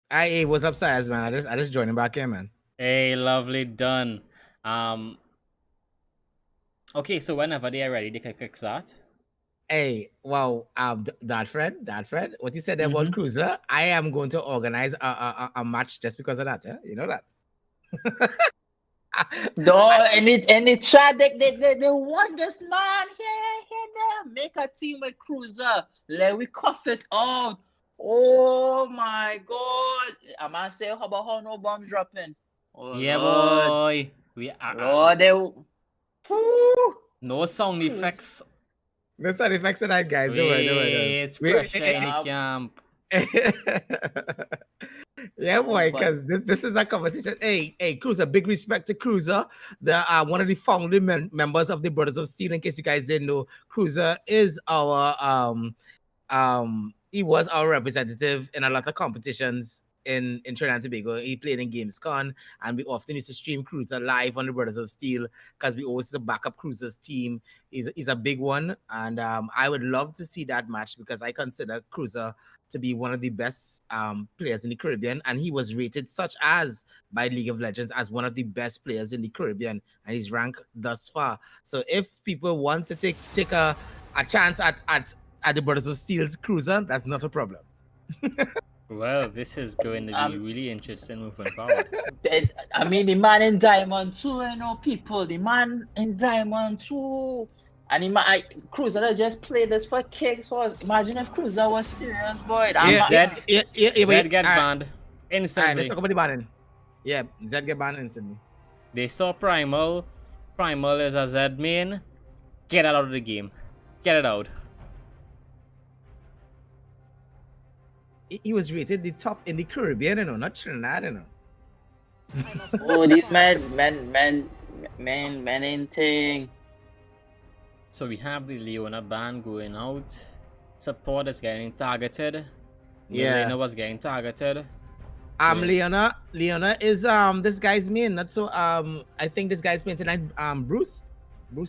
Hey, what's up, Cyrus, man? I just joined him back here, man. Hey, lovely done. Okay, so whenever they are ready, they can click start. Hey, wow, Dad Fred, what you said about Cruiser, I am going to organize a match just because of that. You know that. No, and it chat they want this man here. Make a team with Cruiser. Let we cuff it out. Oh my God! I'm gonna say how about how no bombs dropping. Oh, yeah, Lord. boy. We are. Lord, they. No sound effects. No sound effects tonight, guys. Don't worry. It's pressure in the camp. Yeah, boy, because this is a conversation. Hey, Cruiser, big respect to Cruiser, the one of the founding members of the Brothers of Steel. In case you guys didn't know, Cruiser is our he was our representative in a lot of competitions in Trinidad and Tobago. He played in GamesCon, and we often used to stream Cruiser live on the Brothers of Steel because we always the backup Cruiser's team is a big one, and I would love to see that match because I consider Cruiser to be one of the best players in the Caribbean, and he was rated such as by League of Legends as one of the best players in the Caribbean, and he's ranked thus far. So if people want to take a chance at the Brothers of Steel's Cruiser, that's not a problem. Well, this is going to be really interesting moving forward. I mean, the man in Diamond 2, people. The man in Diamond 2. And Cruiser just played this for kicks. So imagine if Cruiser was serious, boy. Zed Wait, gets banned instantly. Let's talk about the banning. Yeah, Zed get banned instantly. They saw Primal. Primal is a Zed main. Get it out of the game. Get it out. He was rated the top in the Caribbean, not Trinidad, Oh, these men in thing. So we have the Leona ban going out. Support is getting targeted. Yeah. Leona was getting targeted. Leona is this guy's main. Not so I think this guy's playing tonight. Bruce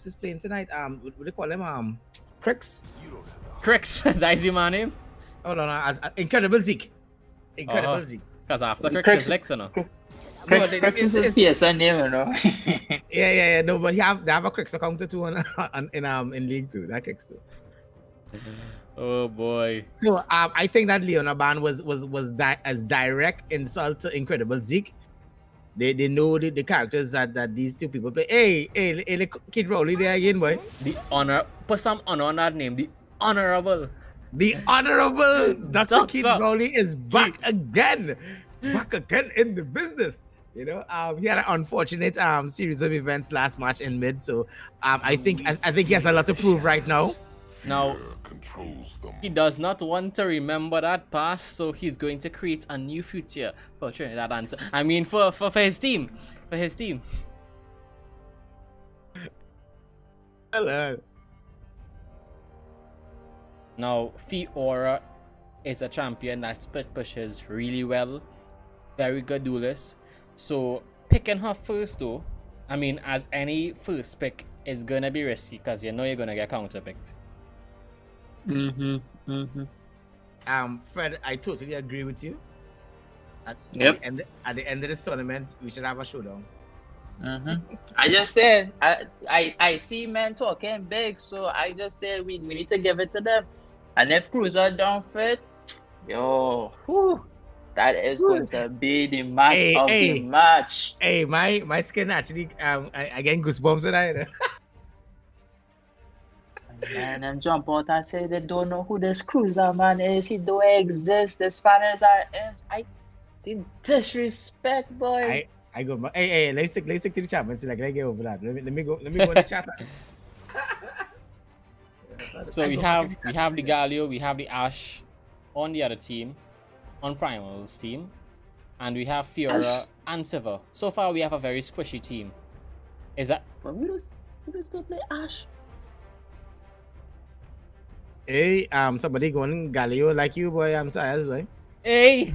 is playing tonight. What do they call him? Crix. Crix, that's your man name. Hold on, Incredible Zeke. Incredible Zeke. Because after Crix is Lex, no? Crix is his PSN name, Yeah. No, but they have a Crix account too in League 2. That Crix too. Oh boy. So I think that Leona ban was as direct insult to Incredible Zeke. They know the characters that these two people play. Hey, Kid Rowley there again, boy. The honor, put some honor on that name. The honorable. The honorable Dr. Kid Rowley is back again. Back again in the business. He had an unfortunate series of events last match in mid. So I think he has a lot to prove right now. Now, he does not want to remember that past, so he's going to create a new future for Trinidad and for his team. For his team. Hello. Now, Fiora is a champion that split pushes really well. Very good duelist. So, picking her first though, as any first pick, is going to be risky because you're going to get counter-picked. Fred, I totally agree with you. At the end of this tournament, we should have a showdown. I just said I see men talking big, so I just say we need to give it to them. And if Cruiser don't fit, that is going to be the match of the match. Hey, my skin actually I get goosebumps tonight. Man, and jump out and say they don't know who this Cruiser man is. He don't exist. The Spaniards are the disrespect, boy. I go. Hey, let's stick to the chat, man. Let me get over that. Let me go in the chat. So we have the Galio, we have the Ash on the other team, on Primal's team, and we have Fiora and Siva. So far we have a very squishy team. Is that? But we don't still play Ash. Hey, somebody going Galio like you, boy. I'm sorry as well. Hey.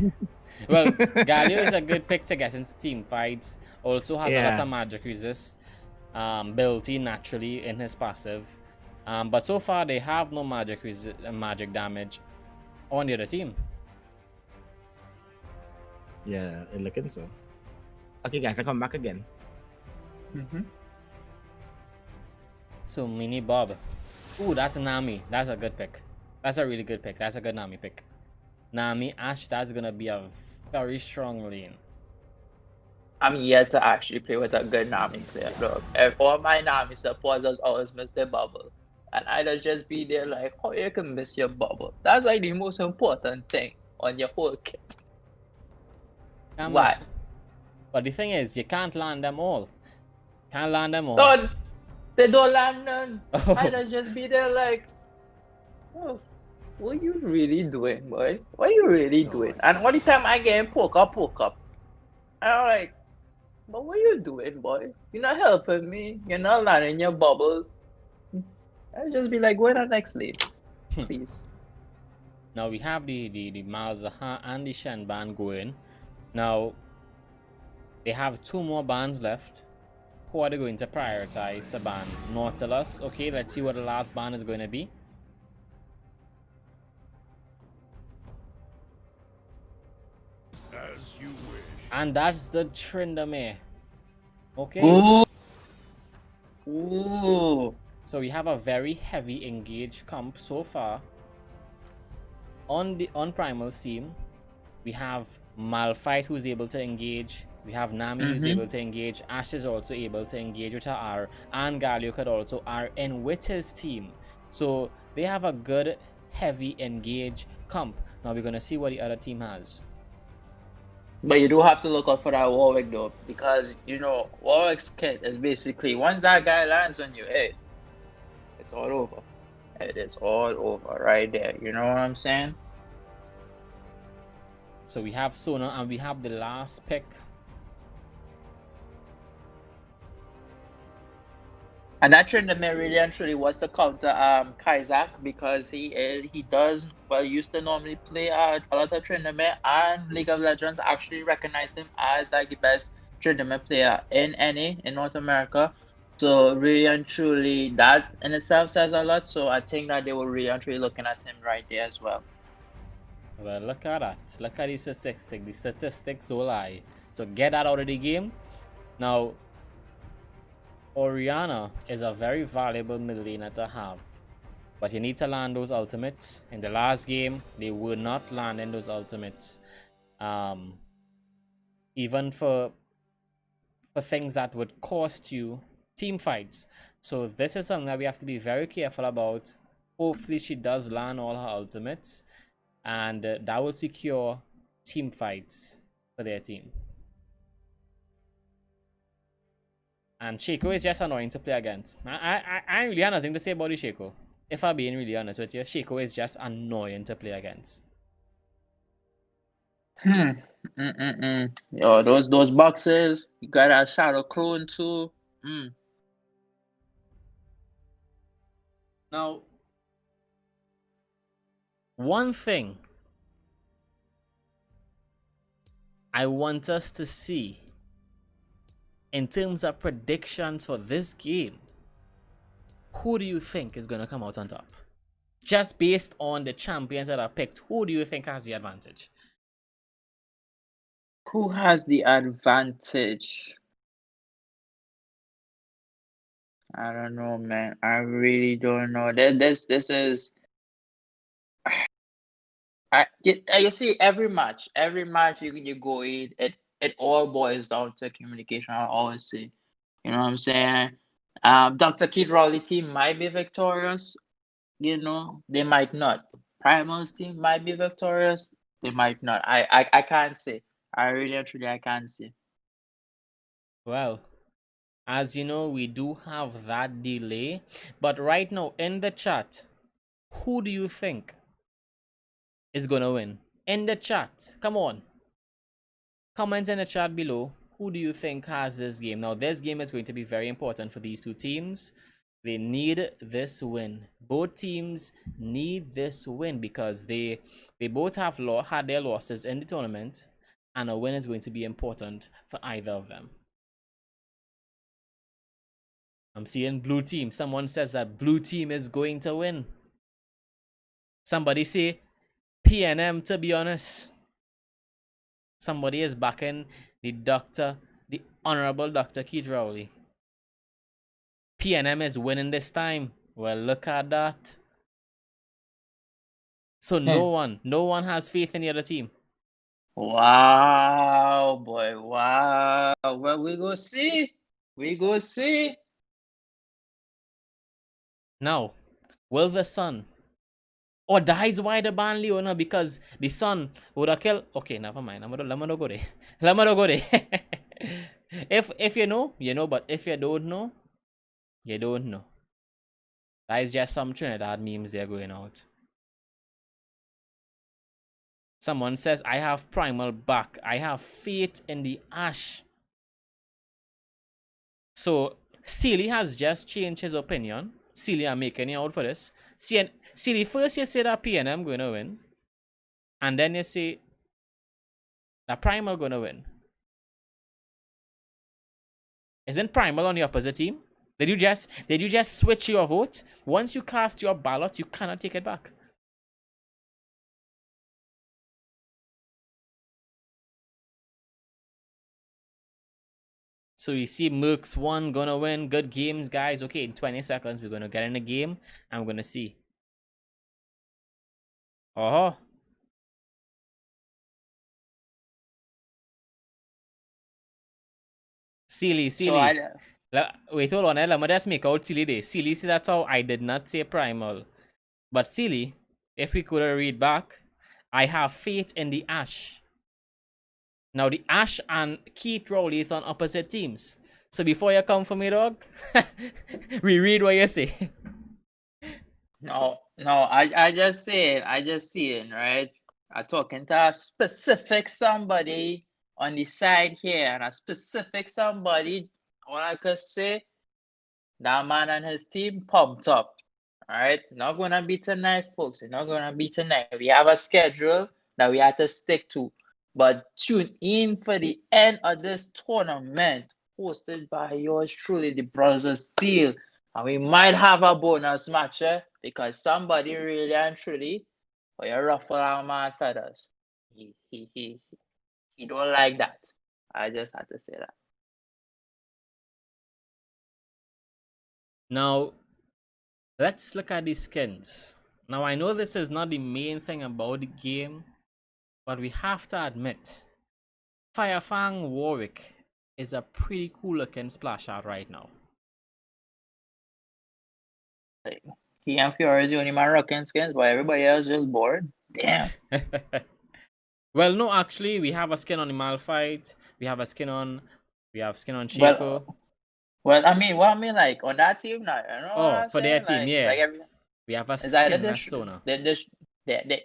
Well, Galio is a good pick to get into team fights. Also has a lot of magic resist built in naturally in his passive. But so far they have no magic damage on the other team. Yeah, it's looking so. Okay, guys, I come back again. So Mini Bob. Ooh, that's a Nami. That's a good pick. That's a really good pick. That's a good Nami pick. Nami, Ash, that's gonna be a very strong lane. I'm yet to actually play with a good Nami player, bro. All my Nami supporters always miss their bubble. And I'll just be there like, how you can miss your bubble? That's like the most important thing on your whole kit. Why? But the thing is, you can't land them all. Can't land them all. Don't. They don't land none. I'll just be there like, oh, what are you really doing, boy? What are you really doing? And all the time I get poke up. I'm like, but what are you doing, boy? You're not helping me. You're not landing your bubble. I'll just be like, go in the next lane, please. Now we have the Malzahar and the Shenban going. Now, they have 2 more bans left. Who are they going to prioritize to ban? Nautilus. Okay, let's see what the last ban is going to be. As you wish. And that's the Tryndamere. Okay. Ooh. Ooh. So we have a very heavy engaged comp so far. On Primal's team, we have Malphite who's able to engage. We have Nami who's able to engage. Ash is also able to engage with her R. And Galio could also R in with his team. So they have a good heavy engage comp. Now we're gonna see what the other team has. But you do have to look out for that Warwick though, because you know Warwick's kit is basically once that guy lands on you, hey, it's all over. It's all over right there. You know what I'm saying? So we have Sona and we have the last pick. And that Tryndamere really and truly was to counter Kaisak, because he does used to normally play a lot of Tryndamere, and League of Legends actually recognized him as like the best Tryndamere player in NA in North America. So really and truly that in itself says a lot. So I think that they were really and truly looking at him right there as well. Well, look at that. Look at these statistics. The statistics don't lie. So get that out of the game. Now, Orianna is a very valuable middle laner to have. But you need to land those ultimates. In the last game, they were not landing those ultimates. Even for things that would cost you team fights. So this is something that we have to be very careful about. Hopefully she does land all her ultimates. And that will secure team fights for their team. And Shaco is just annoying to play against. I really have nothing to say about the Shaco. If I'm being really honest with you, Shaco is just annoying to play against. Yo, those boxes. You got a Shadow Clone too. Now, one thing I want us to see in terms of predictions for this game, who do you think is going to come out on top? Just based on the champions that are picked, who do you think has the advantage? Who has the advantage? I don't know, man. I really don't know. This is. You see, every match you go in, it all boils down to communication. I always say, you know what I'm saying. Dr. Kid Rowley team might be victorious. You know, they might not. Primal's team might be victorious. They might not. I can't say. I really and truly I can't say. Well, as you know, we do have that delay. But right now, in the chat, who do you think is going to win? In the chat, come on. Comment in the chat below. Who do you think has this game? Now, this game is going to be very important for these two teams. They need this win. Both teams need this win because they both have had their losses in the tournament, and a win is going to be important for either of them. I'm seeing blue team. Someone says that blue team is going to win. Somebody say PNM, to be honest. Somebody is backing the Honorable Dr. Keith Rowley. PNM is winning this time. Well, look at that. So no one has faith in the other team. Wow, boy, wow. Well, we go see. We go see. Now, will the Sun or dies why the ban Leona because the Sun would have killed? Okay, never mind. Let me go there. Let me go there. If you know, you know. But if you don't know, you don't know. That is just some Trinidad memes they're going out. Someone says, I have Primal back. I have faith in the Ash. So, Sealy has just changed his opinion. Sealy, I'm making you out for this. Sealy, first you say that PNM going to win. And then you say That Primal gonna win. Isn't Primal on the opposite team? Did you just switch your vote? Once you cast your ballot, you cannot take it back. So you see MERC's one gonna win. Good games, guys. Okay, in 20 seconds, we're gonna get in the game and we're gonna see. Oh. Silly. So Wait, hold on. Let me just make out Silly day. Silly, see, that's how I did not say Primal. But Silly, if we could read back, I have faith in the Ash. Now, the Ash and Keith Rowley is on opposite teams. So before you come for me, dog, reread what you say. No, I just see it, right? I'm talking to a specific somebody on the side here, and a specific somebody, all I could say, that man and his team pumped up. All right, not gonna be tonight, folks. It's not gonna be tonight. We have a schedule that we have to stick to. But tune in for the end of this tournament, hosted by yours truly, the Brothers of Steel. And we might have a bonus match, because somebody really and truly, for your ruffle our man feathers. He don't like that. I just had to say that. Now, let's look at the skins. Now, I know this is not the main thing about the game, but we have to admit, Firefang Warwick is a pretty cool looking splash art right now. He and Fiora is the only man rocking skins, but everybody else just bored. Damn. Well, no, actually, we have a skin on the Malphite. We have skin on Shaco. Well, I mean, like on that team now, you know what I'm For their saying? team, yeah. Like We have a is either skin Sona.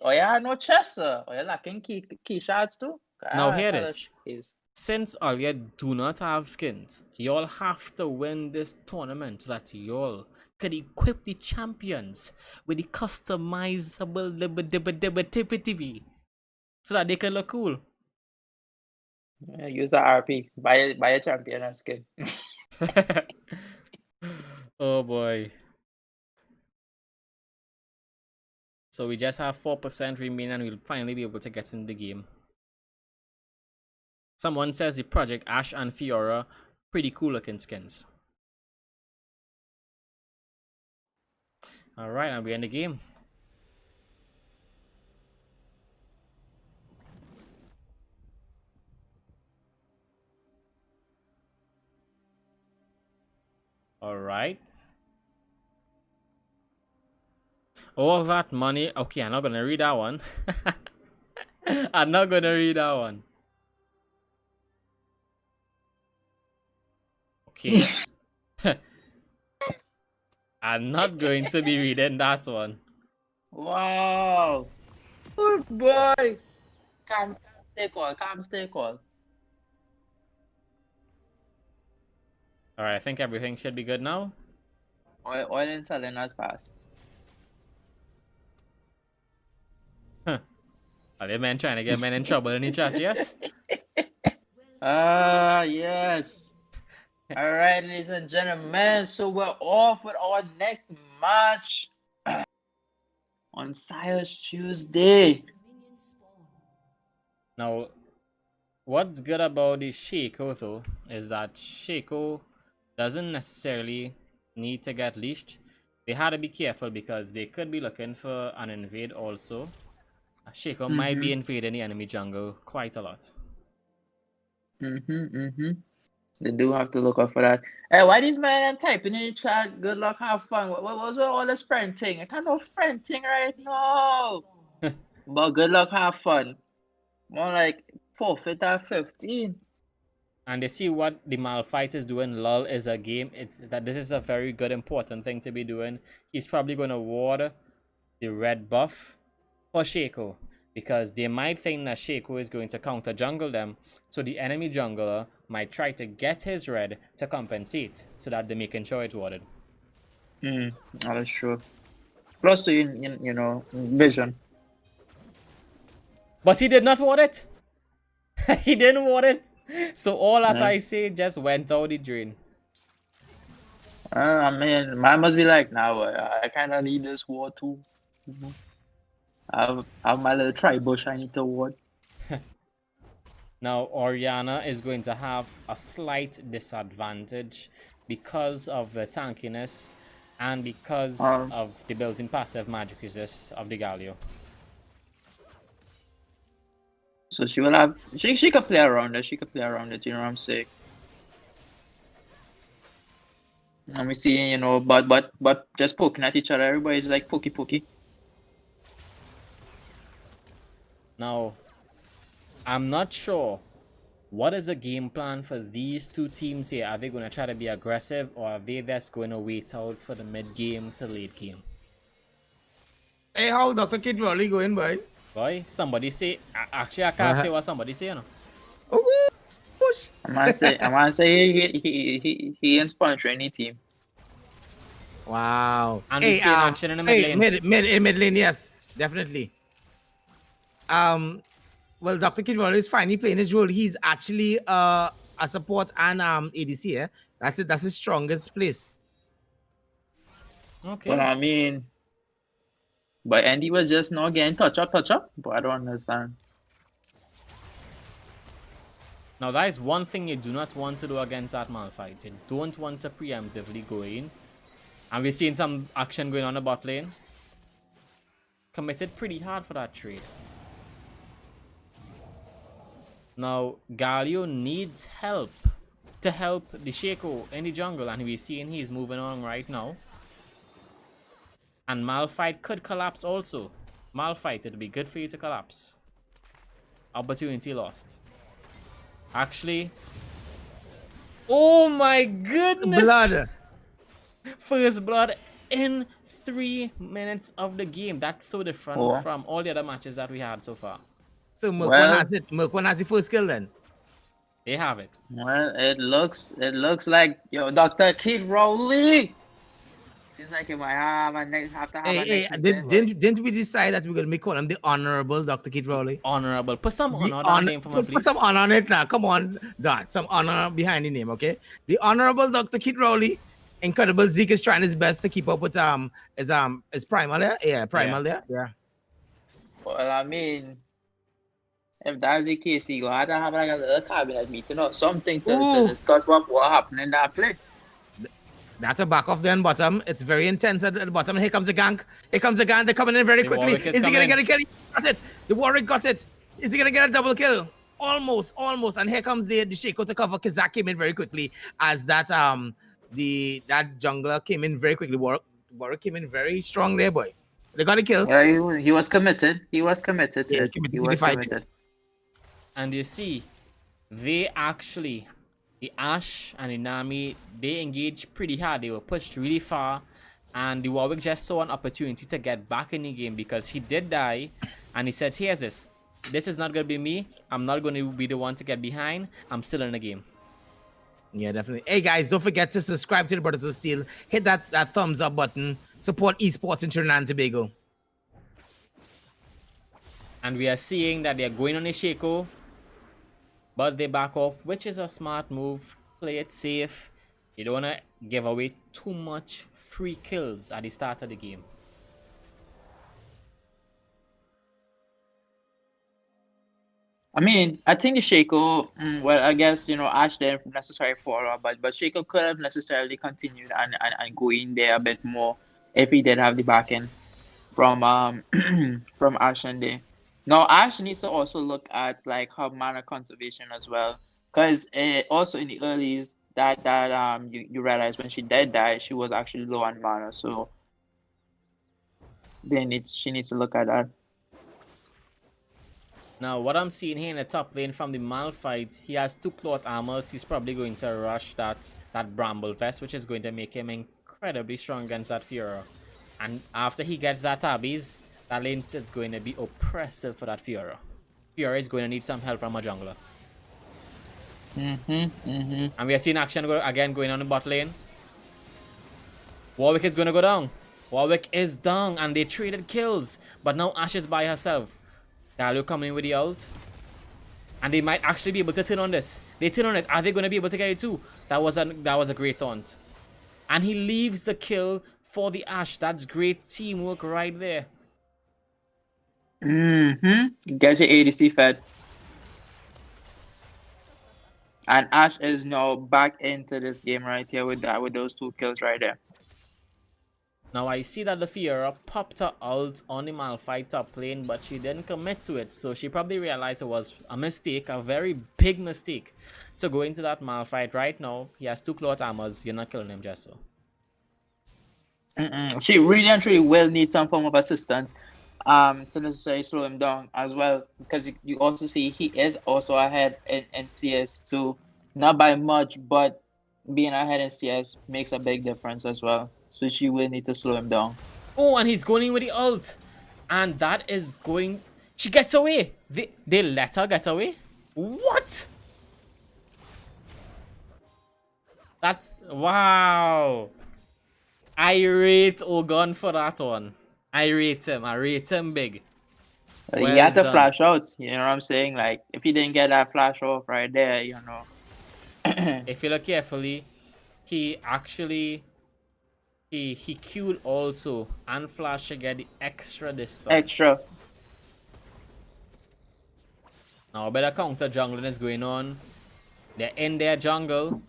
oh yeah, no chess, oh yeah, lacking key shots too. Now hear this. Since all you do not have skins, y'all have to win this tournament so that y'all could equip the champions with the customizable TV so that they can look cool. Yeah, use the RP. Buy a champion and skin. Oh boy. So we just have 4% remaining and we'll finally be able to get in the game. Someone says the Project Ash and Fiora, pretty cool looking skins. Alright, and we're in the game. Alright. All that money. Okay, I'm not gonna read that one. I'm not gonna read that one. Okay. I'm not going to be reading that one. Wow. Good boy. Calm, stay cool. Alright, I think everything should be good now. Oil and selling has passed. Are they men trying to get men in trouble in the chat, yes? Yes. Alright, ladies and gentlemen, so we're off with our next match on Sire's Tuesday. Now, what's good about the Shaco though is that Shaco doesn't necessarily need to get leashed. They had to be careful because they could be looking for an invade also. Shaco might be invading the enemy jungle quite a lot. They do have to look out for that. Hey, why these men typing in the chat? Good luck, have fun. What was all this friend thing? I can't no friend thing right now. But good luck, have fun. More like forfeit at 15. And they see what the Malphite is doing. LOL is a game. It's that this is a very good important thing to be doing. He's probably gonna ward the red buff for Shaco, because they might think that Shaco is going to counter jungle them, so the enemy jungler might try to get his red to compensate, so that they're making sure it's warded. That is true. Plus, you know, vision. But he did not ward it. He didn't want it. So all that Yeah. I say just went out the drain. I mean, mine must be like, now I kind of need this ward too. Mhm. I have my little tri-bush I need to ward. Now Oriana is going to have a slight disadvantage because of the tankiness and because of the built-in passive magic resist of the Galio. So she will have, she could play around it. She could play around it, you know what I'm saying? And we see, you know, but just poking at each other. Everybody's like pokey. Now, I'm not sure what is the game plan for these two teams here. Are they going to try to be aggressive, or are they just going to wait out for the mid game to late game? Hey, how Dr. Kid Raleigh going, boy? Boy, somebody say. Actually, I can't say what somebody say, you know. Oh, push. I want to say he ain't sponsoring any team. Wow. And we see action in the mid lane. Mid lane, yes, definitely. Well, Dr. Kid Raleigh is finally playing his role. He's actually a support and ADC. Yeah, that's it. That's his strongest place. Okay. Well, I mean, but Andy was just not getting touch up. But I don't understand. Now, that is one thing you do not want to do against that Malphite. You don't want to preemptively go in. And we're seeing some action going on the bot lane. Committed pretty hard for that trade. Now, Galio needs help to help the Shaco in the jungle. And we're seeing he's moving on right now. And Malphite could collapse also. Malphite, it'd be good for you to collapse. Opportunity lost. Actually. Oh my goodness! Blood. First blood in 3 minutes of the game. That's so different from all the other matches that we had so far. So Merc one has the first kill then. They have it. Well, it looks like Dr. Kid Rowley. Seems like you might have a next Didn't we decide that we're gonna make him the honorable Dr. Kid Rowley? Honorable. Put some honor on that name for me, please. Put some honor on it now. Come on, Dot. Some honor behind the name, okay? The honorable Dr. Kid Rowley. Incredible Zeke is trying his best to keep up with his primal there. Yeah, primal there. Yeah. Well, I mean, if that's the case, you have to have like a little cabinet meeting or something to discuss what happened in that play. That's a back off then bottom. It's very intense at the bottom. Here comes the gank. Here comes the gank. They're coming in very quickly. Is he gonna get a kill? Got it. The Warwick got it. Is he gonna get a double kill? Almost. And here comes the Shaco to cover. Kazak came in very quickly as that that jungler came in very quickly. Warwick came in very strong there, boy. They got a kill. Yeah, he was committed. He was committed. Yeah, he was committed. And you see, they actually, the Ashe and the Nami, they engaged pretty hard. They were pushed really far. And the Warwick just saw an opportunity to get back in the game because he did die. And he said, here's this. This is not going to be me. I'm not going to be the one to get behind. I'm still in the game. Yeah, definitely. Hey, guys, don't forget to subscribe to the Brothers of Steel. Hit that thumbs up button. Support esports in Trinidad and Tobago. And we are seeing that they're going on a Shaco. But they back off, which is a smart move. Play it safe. You don't want to give away too much free kills at the start of the game. I mean, I think the Shaco, well, I guess, Ash didn't necessarily follow, but Shaco could have necessarily continued and go in there a bit more if he did have the backing from from Ash and there. Now, Ash needs to also look at like her mana conservation as well, because also in the earlies that you realize when she did die, she was actually low on mana, so she needs to look at that. Now, what I'm seeing here in the top lane from the Malphite, he has 2 cloth armors. He's probably going to rush that Bramble Vest, which is going to make him incredibly strong against that Fiora. And after he gets that Tabbies, that lane is going to be oppressive for that Fiora. Fiora is going to need some help from a jungler. And we are seeing action again going on in bot lane. Warwick is going to go down. Warwick is down, and they traded kills. But now Ashe is by herself. Galio coming in with the ult. And they might actually be able to turn on this. They turn on it. Are they going to be able to get it too? That was a great taunt. And he leaves the kill for the Ashe. That's great teamwork right there. Get your ADC fed. And Ashe is now back into this game right here with those 2 kills right there. Now I see that the Fiora popped her ult on the Malphite top lane, but she didn't commit to it. So she probably realized it was a mistake, a very big mistake, to go into that Malphite right now. He has 2 cloth armors. You're not killing him just so. She really and truly will need some form of assistance to necessarily slow him down as well, because you also see he is also ahead in CS too. Not by much, but being ahead in CS makes a big difference as well. So she will need to slow him down. Oh, and he's going in with the ult. And that is going... She gets away. They let her get away? What? That's... Wow. I rate Ogon for that one. I rate him big. He Well had to done. flash out. You know what I'm saying? Like, if he didn't get that flash off right there, you know. If you look carefully, he actually... He queued also and flash to get the extra distance. Extra. Now a better counter jungling is going on. They're in their jungle.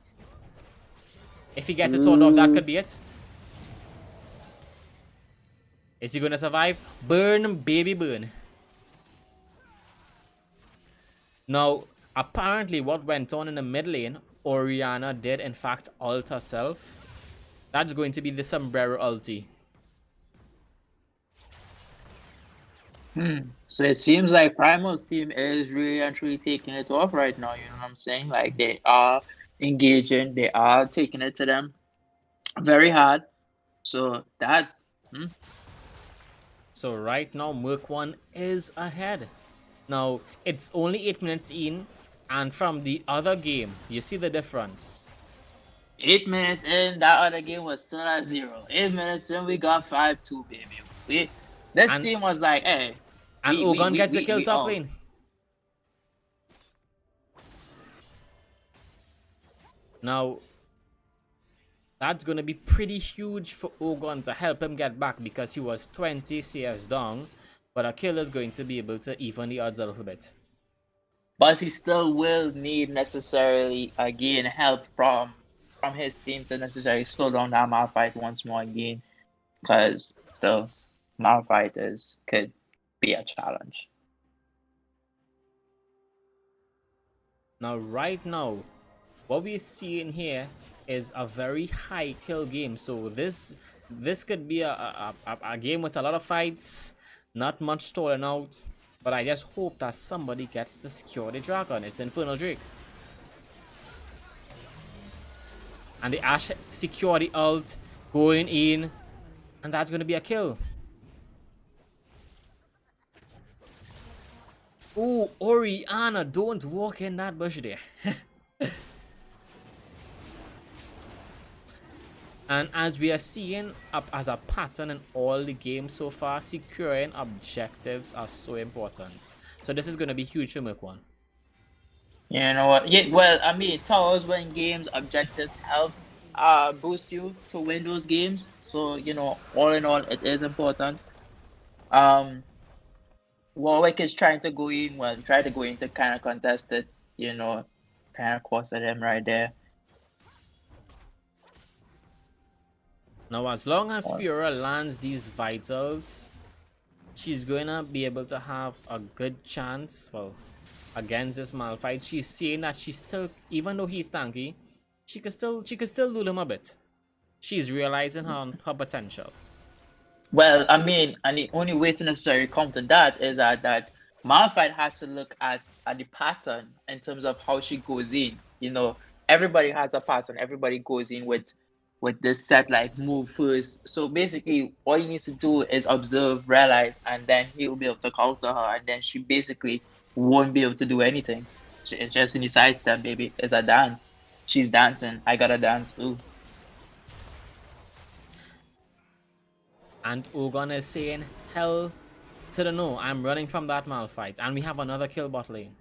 If he gets it turned off, that could be it. Is he gonna survive? Burn, baby, burn. Now, apparently what went on in the mid lane, Orianna did in fact ult herself. That's going to be the Sombrero ulti. So it seems like Primal's team is really and truly taking it off right now, you know what I'm saying? Like, they are engaging, they are taking it to them very hard. So that... So right now, MERC 1 is ahead. Now, it's only 8 minutes in, and from the other game, you see the difference. 8 minutes in, that other game was still at 0. 8 minutes in, we got 5-2, baby. This team was like, hey. And Ogon gets the kill top own. lane. Now, that's going to be pretty huge for Ogon to help him get back, because he was 20 CS down. But a kill is going to be able to even the odds a little bit. But he still will need necessarily, again, help from his team to necessarily slow down that Malphite once more again. Because still, Malphite could be a challenge. Now, right now, what we're seeing here is a very high kill game. So this could be a game with a lot of fights, not much stolen out. But I just hope that somebody gets to secure the dragon. It's Infernal Drake. And the Ashe secure the ult, going in, and that's going to be a kill. Ooh, Orianna, don't walk in that bush there. And as we are seeing as a pattern in all the games so far, securing objectives are so important. So this is going to be huge for MERC 1. You know what? Yeah, well, I mean, towers win games, objectives help boost you to win those games. So, you know, all in all, it is important. Warwick is trying to go in, to kind of contest it, you know, kind of costed him right there. Now, as long as Fiora lands these vitals, she's gonna be able to have a good chance, well, against this Malphite. She's saying that she's still, even though he's tanky, she could still lure him a bit. She's realizing her potential. Well, I mean, and the only way to necessarily counter that is that Malphite has to look at the pattern in terms of how she goes in. You know, everybody has a pattern. Everybody goes in with this set, like, move first. So basically, all he needs to do is observe, realize, and then he'll be able to counter her, and then she basically won't be able to do anything. It's just in the sidestep, baby. It's a dance. She's dancing. I gotta dance too. And Ogon is saying, hell to the no, I'm running from that Malphite. And we have another kill bot lane.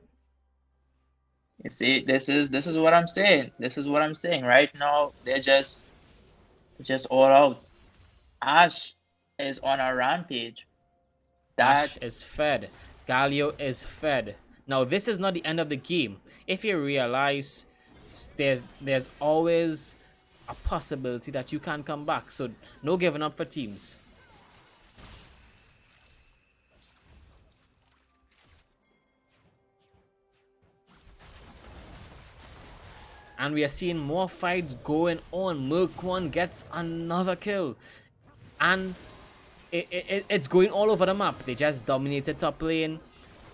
You see, this is what I'm saying. This is what I'm saying. Right now, they're just all out. Ash is on a rampage. Ash That is fed. Galio is fed. Now this is not the end of the game. If you realize there's always a possibility that you can come back. So no giving up for teams. And we are seeing more fights going on. MERC 1 gets another kill. And it's going all over the map. They just dominated top lane.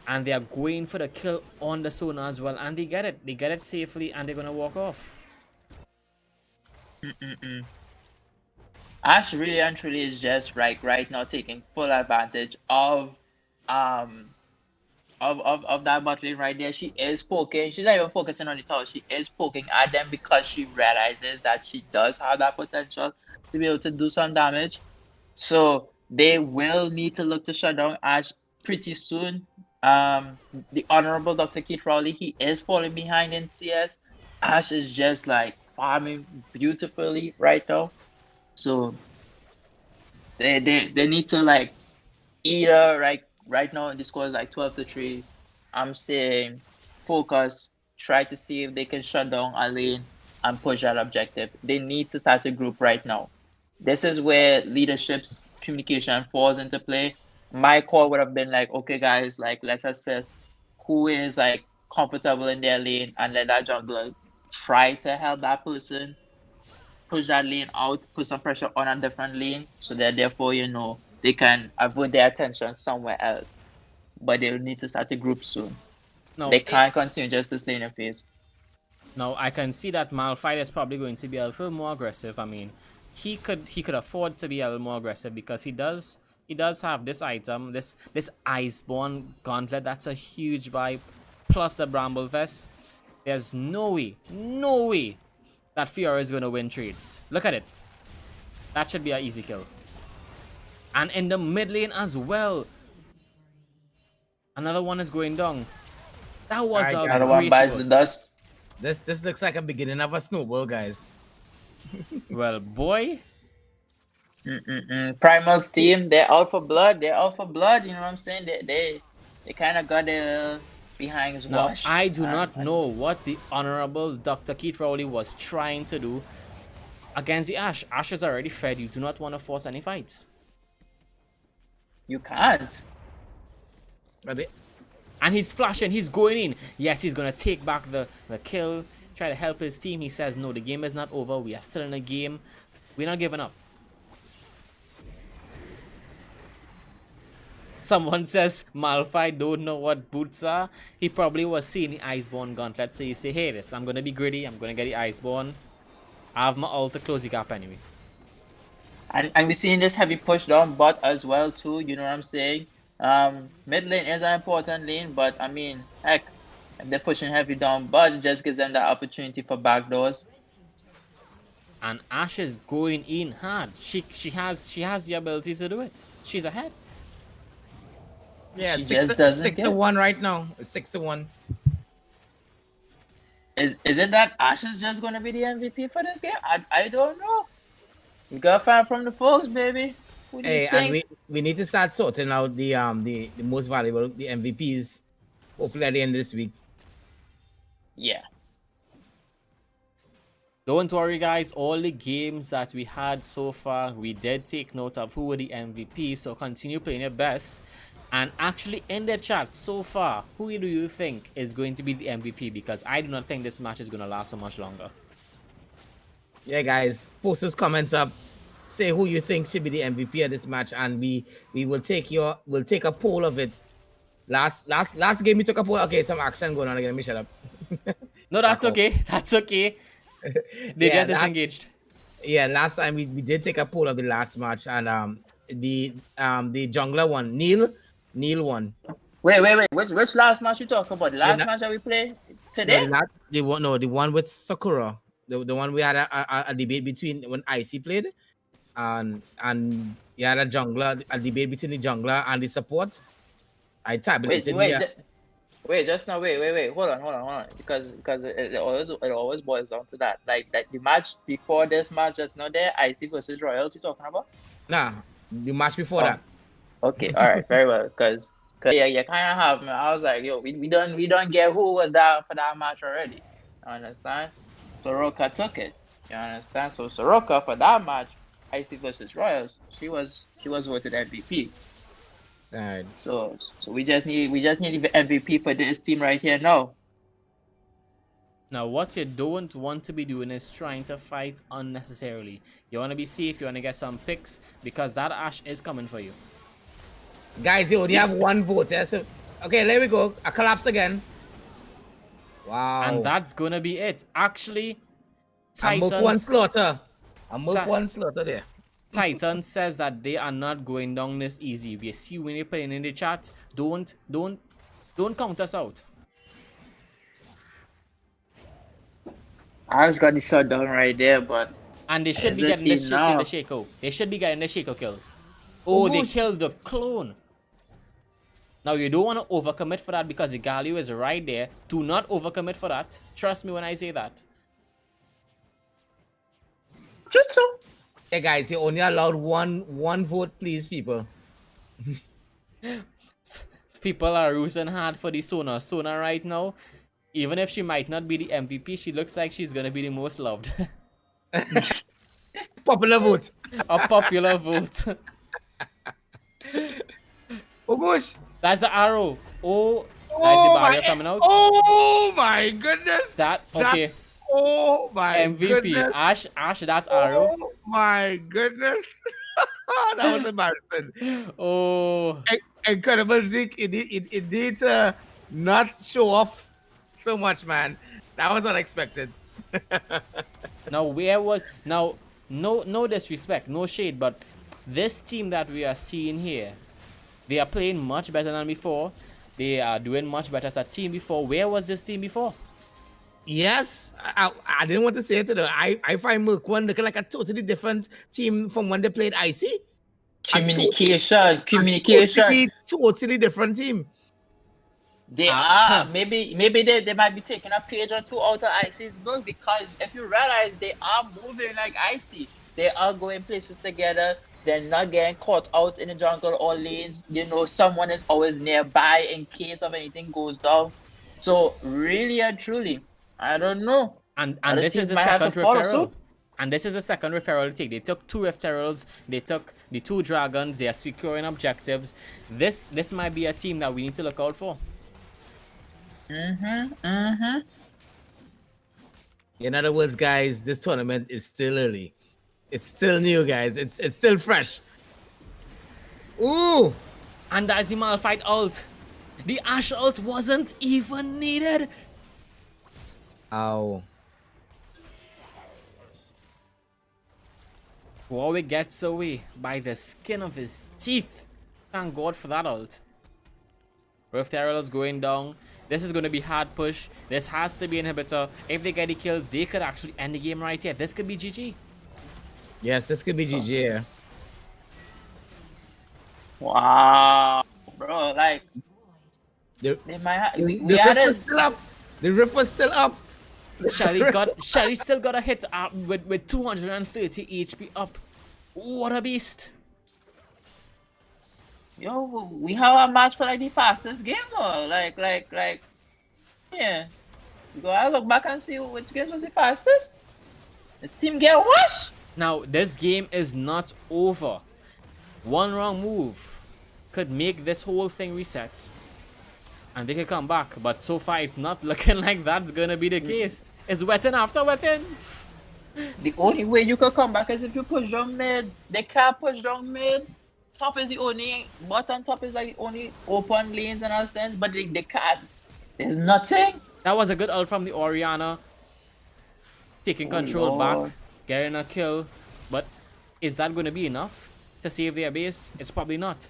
And they are going for the kill on the Sona as well. And they get it. They get it safely and they're going to walk off. Ash really and truly is just right now taking full advantage of that bot lane right there. She is poking. She's not even focusing on the tower. She is poking at them because she realizes that she does have that potential to be able to do some damage. So they will need to look to shut down Ash pretty soon. The Honorable Dr. Keith Rowley, he is falling behind in CS. Ash is just like farming beautifully right now. So they need to like either right now the score is like 12-3. I'm saying focus, try to see if they can shut down a lane and push that objective. They need to start a group right now. This is where leadership's communication falls into play. My call would have been like, okay guys, like let's assess who is like comfortable in their lane and let that jungler try to help that person push that lane out, put some pressure on a different lane, so that therefore, they can avoid their attention somewhere else. But they'll need to start a group soon. No, They can't continue just this laner phase. Now I can see that Malphite is probably going to be a little more aggressive. I mean, he could afford to be a little more aggressive because he does have this item, this Iceborne Gauntlet. That's a huge buy, plus the Bramble Vest. There's no way that Fiora is going to win trades. Look at it. That should be an easy kill. And in the mid lane as well, another one is going down. That was Alright, Another a one great bites the burst. dust. This looks like a beginning of a snowball, guys. Well, boy, Primal's team, they're out for blood. They're out for blood. You know what I'm saying? They kind of got their behinds now washed. I do not know what the Honorable Dr. Keith Rowley was trying to do against the Ashe. Ashe is already fed. You do not want to force any fights. You can't. Are they- And he's flashing. He's going in. Yes, he's going to take back the kill. Try to help his team. He says, no, the game is not over. We are still in the game. We're not giving up. Someone says Malphite don't know what boots are. He probably was seeing the Iceborne Gauntlet. So you say, hey, I'm going to be greedy. I'm going to get the Iceborne. I have my ult to close the gap anyway. And we're seeing this heavy push down bot as well too. You know what I'm saying? Mid lane is an important lane, but I mean, heck, if they're pushing heavy down bot, it just gives them the opportunity for backdoors. And Ashe is going in hard. She has the ability to do it. She's ahead. Yeah, She it's just doesn't 6 get to it. 1 right now. It's 6 to 1. Is it that Ash is just gonna be the MVP for this game? I don't know. You gotta find from the folks, baby. Who do you Hey, and think? we need to start sorting out the most valuable, the MVPs, hopefully at the end of this week. Yeah. Don't worry, guys. All the games that we had so far, we did take note of who were the MVP. So continue playing your best. And actually, in the chat so far, who do you think is going to be the MVP? Because I do not think this match is going to last so much longer. Yeah, guys, post those comments up. Say who you think should be the MVP of this match, and we will take a poll of it. Last game we took a poll. Okay, some action going on again. Let me shut up. No, that's okay. That's okay. They Yeah, just disengaged. Yeah, last time we did take a poll of the last match, and the jungler won. Neil won. Wait. Which last match you talking about? The last match that we played today? The one with Sakura. The one we had a debate between when Icy played, and you had a debate between the jungler and the support. I tabulated. Wait. Wait, just now. Wait. Hold on. Because it always boils down to that. Like that the match before this match just now there, IC versus Royals. You talking about? Nah, the match before Oh, that. okay, all right, very well. Cause yeah, you kind of have me. I was like, yo, we don't get who was that for that match already. You understand? Soroka took it. You understand? So Soroka for that match, IC versus Royals, she was voted MVP. All right. So we just need the MVP for this team right here now. Now, what you don't want to be doing is trying to fight unnecessarily. You want to be safe, you want to get some picks, because that Ash is coming for you. Guys, you only have one vote. Yeah? So, okay, there we go. A collapse again. Wow. And that's going to be it. Actually, I Titans... one slaughter. I one slaughter there. Titan says that they are not going down this easy. If you see when you put it in the chat, don't count us out. I just got the shutdown right there, but And they should be getting this shit in the Shaco. They should be getting the Shaco kill. Oh, they killed the clone. Now you don't want to overcommit for that because the Galio is right there. Do not overcommit for that. Trust me when I say that. Jutsu. Hey guys, you only allowed one vote, please, people. People are rooting hard for the Sona. Sona right now, even if she might not be the MVP, she looks like she's gonna be the most loved. Popular vote. A popular vote. Oh gosh. That's the arrow. Oh, that's the barrier coming out. Oh my goodness. That okay. Oh my MVP. goodness. Ash, that arrow. Oh my goodness. That was embarrassing. Oh. Incredible, Zeke. It needs to not show off so much, man. That was unexpected. Now no disrespect, no shade, but this team that we are seeing here, they are playing much better than before. They are doing much better as a team before. Where was this team before? Yes, I didn't want to say it today. I find MERC one looking like a totally different team from when they played IC. Communication. Totally different team. They are maybe they might be taking a page or two out of IC's book, because if you realize they are moving like IC, they are going places together. They're not getting caught out in the jungle or lanes. You know, someone is always nearby in case of anything goes down. So really and truly, I don't know. And this is the second referral. And this is the second referral to take. They took 2 referrals. They took the 2 dragons. They are securing objectives. This might be a team that we need to look out for. In other words, guys, this tournament is still early. It's still new, guys. It's still fresh. Ooh! And that's the Malphite ult. The Ash ult wasn't even needed. Ow. Warwick gets away by the skin of his teeth. Thank God for that ult. Rift Herald's going down. This is going to be hard push. This has to be inhibitor. If they get the kills, they could actually end the game right here. This could be GG. Yes, this could be GG. Yeah. Wow, bro! Like The rift was still up. Shelly still got a hit with 230 HP up. What a beast! Yo, we have a match for like the fastest game, or like, yeah. You gotta look back and see which game was the fastest. This team get washed. Now this game is not over. One wrong move could make this whole thing reset, and they could come back. But so far, it's not looking like that's gonna be the case. It's wetting after wetting. The only way you could come back is if you push down mid. They can't push down mid. Top is the only, bottom top is like the only open lanes in a sense, but they can't. There's nothing. That was a good ult from the Orianna. Taking control Lord. back, getting a kill. But is that going to be enough to save their base? It's probably not.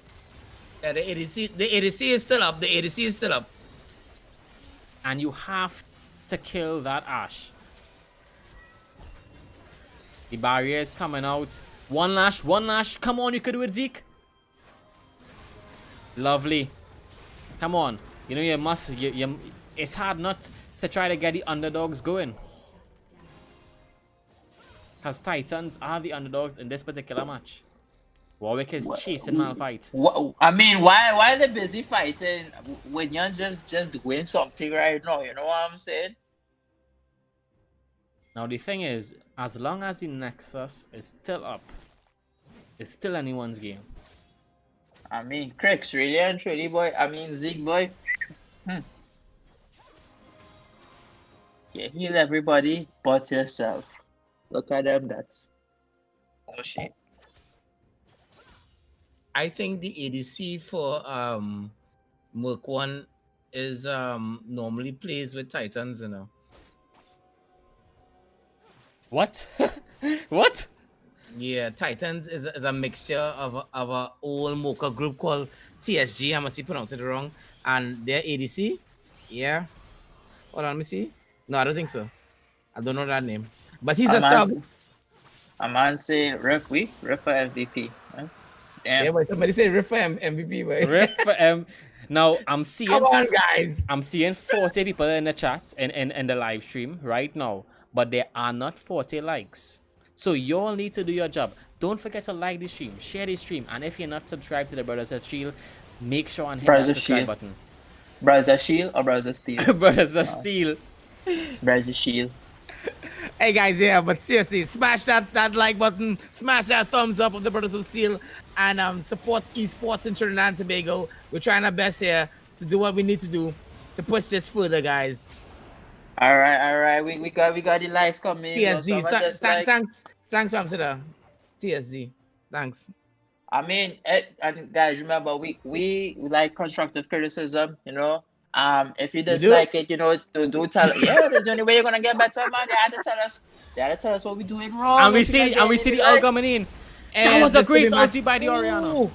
Yeah, the ADC is still up. The ADC is still up. And you have to kill that Ash. The barrier is coming out. One lash. Come on, you could do it, Zeke. Lovely. Come on. You know, it's hard not to try to get the underdogs going. Because Titans are the underdogs in this particular match. Warwick is chasing Malphite. I mean, why they busy fighting when you're just doing something right now? You know what I'm saying? Now the thing is, as long as the Nexus is still up, it's still anyone's game. I mean, Cricks, really and truly, boy. I mean, Zeke, boy. Yeah, heal everybody but yourself. Look at them, that's... Oh, shit. I think the ADC for MERC 1 is normally plays with Titans, you know. What? What? Yeah, Titans is a mixture of a old Mocha group called TSG. I must be pronounced it wrong. And their ADC. Yeah. Hold on, let me see. No, I don't think so. I don't know that name. But he's a sub. A man say rip for MVP. Right? Damn. Yeah, but somebody say rip for MVP, boy. Rip for Now I'm seeing Come on, guys. I'm seeing 40 people in the chat in the live stream right now, but there are not 40 likes. So you all need to do your job. Don't forget to like the stream, share the stream, and if you're not subscribed to the Brothers of Shield, make sure and hit that subscribe button. Brother Shield or Brother Steel? Brothers of Steel. Brother Shield. Hey guys, yeah, but seriously, smash that like button, smash that thumbs up of the Brothers of Steel, and support esports in Trinidad and Tobago. We're trying our best here to do what we need to do to push this further, guys. All right. We got the likes coming. TSD, So thanks, Ramsida. TSD, thanks. I mean, and guys, remember we like constructive criticism. You know, if you dislike it, you know, do tell. Yeah, there's the only way you're gonna get better, man. They had to tell us. They had to tell us what we're doing wrong. And we see the ult coming in. That was a great ulti by the Orianna.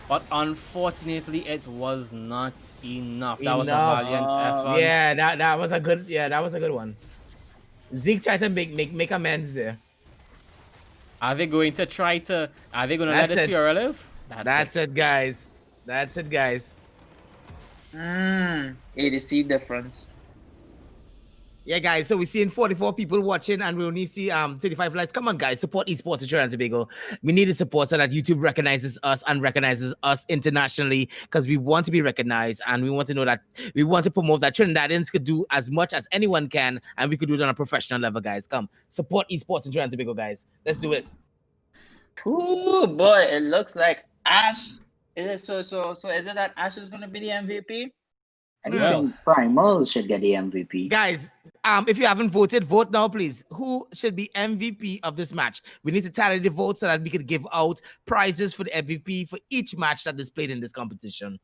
But unfortunately, it was not enough. That was a valiant effort. Yeah, that was a good one. Zeke tried to make amends there. Are they going to let this Fiora live? That's it, guys. That's it, guys. ADC difference. Yeah, guys, so we're seeing 44 people watching and we only see 35 likes. Come on, guys, support esports in Trinidad and Tobago. We need the support so that YouTube recognizes us and recognizes us internationally because we want to be recognized and we want to know that we want to promote that Trinidadians could do as much as anyone can and we could do it on a professional level, guys. Come, support esports in Trinidad and Tobago, guys. Let's do this. Ooh, boy, it looks like Ash. Is it so is it that Ash is gonna be the MVP? I think Primal should get the MVP. Guys, if you haven't voted, vote now, please. Who should be MVP of this match? We need to tally the votes so that we could give out prizes for the MVP for each match that is played in this competition.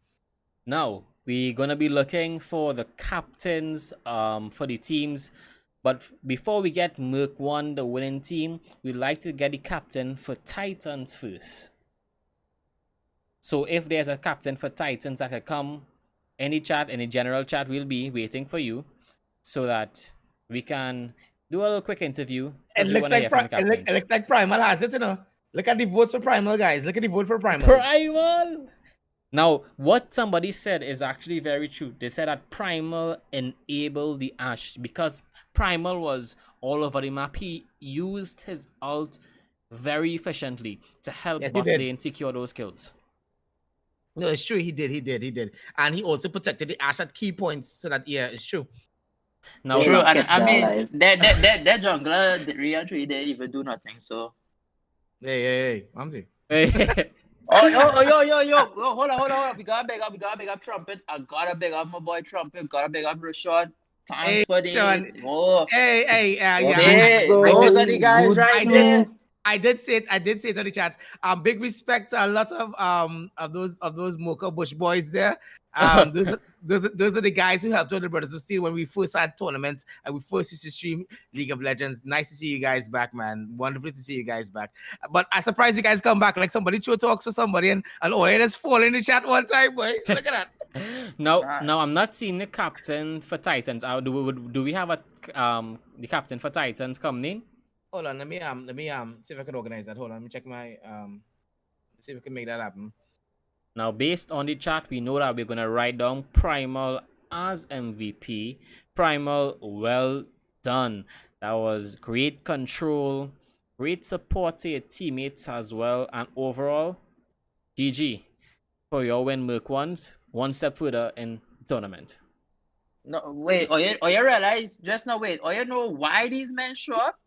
Now, we're going to be looking for the captains for the teams. But before we get MERC 1, the winning team, we'd like to get the captain for Titans first. So if there's a captain for Titans that could come, any general chat, will be waiting for you so that we can do a little quick interview. It looks like Primal has it, you know. Look at the votes for Primal, guys. Look at the vote for Primal. Primal! Now, what somebody said is actually very true. They said that Primal enabled the Ashe because Primal was all over the map. He used his ult very efficiently to help bot lane secure those kills. No, it's true. He did. And he also protected the Ashe at key points. So that, yeah, it's true. Now, true. And I mean, that jungler, the re-entry, they didn't even do nothing. So, hey, Amzi. Hey. Yo, hold on. We gotta big up Trumpet. I gotta big up my boy Trumpet. Gotta big up Rashad. Thanks for the. Those are the guys right there. I did say it on the chat. Big respect to a lot of those Mocha Bush boys there. Those are the guys who helped all the Brothers of Steel when we first had tournaments and we first used to stream League of Legends. Nice to see you guys back, man. Wonderful to see you guys back. But I'm surprised you guys come back like somebody throw talks for somebody and all I just fall in the chat one time, boy. Look at that. No, I'm not seeing the captain for Titans. Do we have the captain for Titans coming in? Hold on, let me see if I can organize that. Hold on, let me check my see if we can make that happen. Now, based on the chat, we know that we're going to write down Primal as MVP. Primal, well done. That was great control, great support to your teammates as well, and overall, GG for your win, Merc ones. One step further in tournament. No, wait, you realize just now, wait, you know why these men show up?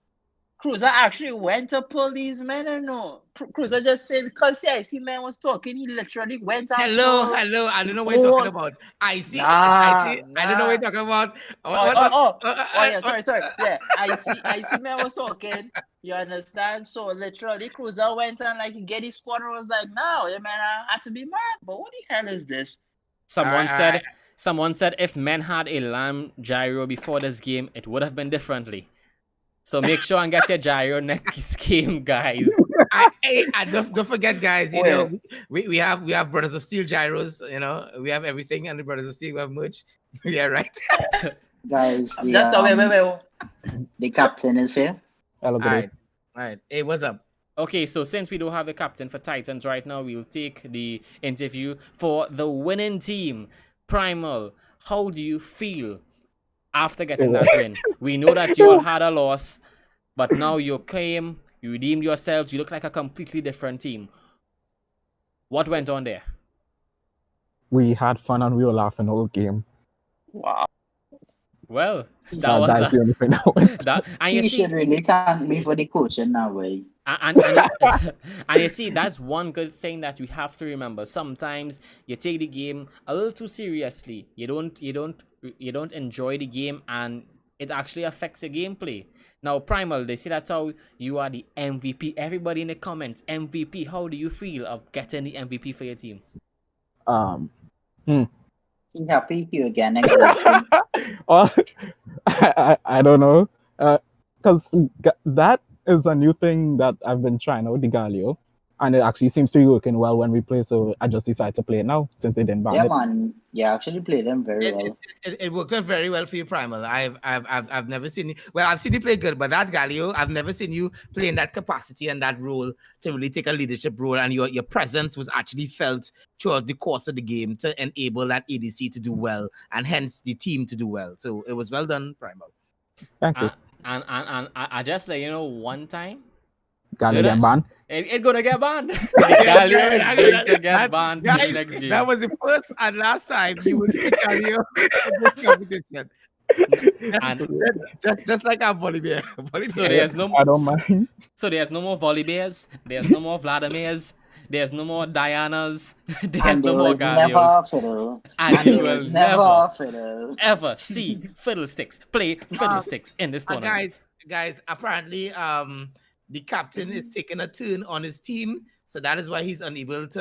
Cruiser actually went to pull these men, and no. Cruiser just said because the IC man was talking, he literally went and Hello, pulled. hello. I don't know what you're talking about. I see. I don't know what you're talking about. Yeah, sorry. Yeah, I see man was talking. You understand? So literally, Cruiser went and like get his squad and was like, "No, yeah, man, I had to be mad." But what the hell is this? Someone said if men had a lamb gyro before this game, it would have been differently. So make sure and get your gyro next game, guys. Don't forget, guys. You know, we have Brothers of Steel gyros. You know, we have everything, and the Brothers of Steel we have merch. Yeah, right. Guys, wait. The captain is here. All right. Hey, what's up? Okay, so since we don't have the captain for Titans right now, we'll take the interview for the winning team. Primal, how do you feel after getting that win? We know that you all had a loss, but now you came, you redeemed yourselves, you look like a completely different team. What went on there? We had fun and we were laughing the whole game. Wow. Well, that's the only thing that went. And you should really thank me for the coaching now, way. And you see, that's one good thing that we have to remember. Sometimes you take the game a little too seriously. You don't enjoy the game, and it actually affects your gameplay. Now, Primal, they say that's how you are the MVP. Everybody in the comments, MVP. How do you feel of getting the MVP for your team? Happy you again. Well, I don't know, because that is a new thing that I've been trying out, the Galio, and it actually seems to be working well when we play. So I just decided to play it now since they didn't ban it. Man, you actually play them very well. It worked out very well for you, Primal. I've never seen you. Well, I've seen you play good, but that Galio, I've never seen you play in that capacity and that role to really take a leadership role, and your presence was actually felt throughout the course of the game to enable that ADC to do well, and hence the team to do well. So it was well done, Primal. Thank you. And I just let you know one time. Galio get banned. It's gonna get banned. Galio is going to get banned guys, next game. That was the first and last time you will see Galio in this competition. And just like our Bolivia. So there's no. I don't mind. So there's no more Volibears. There's no more Vladimirs. There's no more Dianas. There's no more Galios. And you will never ever see Fiddlesticks play Fiddlesticks in this tournament. Guys, apparently the captain is taking a turn on his team, so that is why he's unable to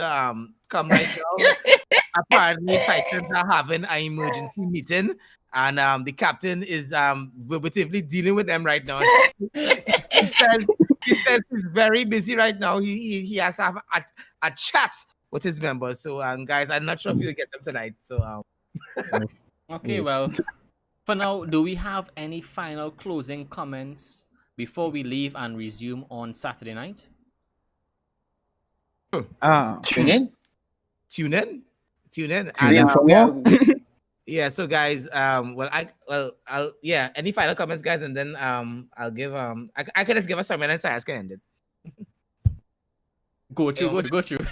come right now. Apparently, Titans are having an emergency meeting, and the captain is verbatively dealing with them right now. He says he's very busy right now. He has to have a chat with his members. So, guys, I'm not sure if you'll get them tonight. So, okay, well, for now, do we have any final closing comments before we leave and resume on Saturday night? Tune in. Yeah, so guys, any final comments, guys, and then I'll give I can just give a sermon and I can end it. Go through.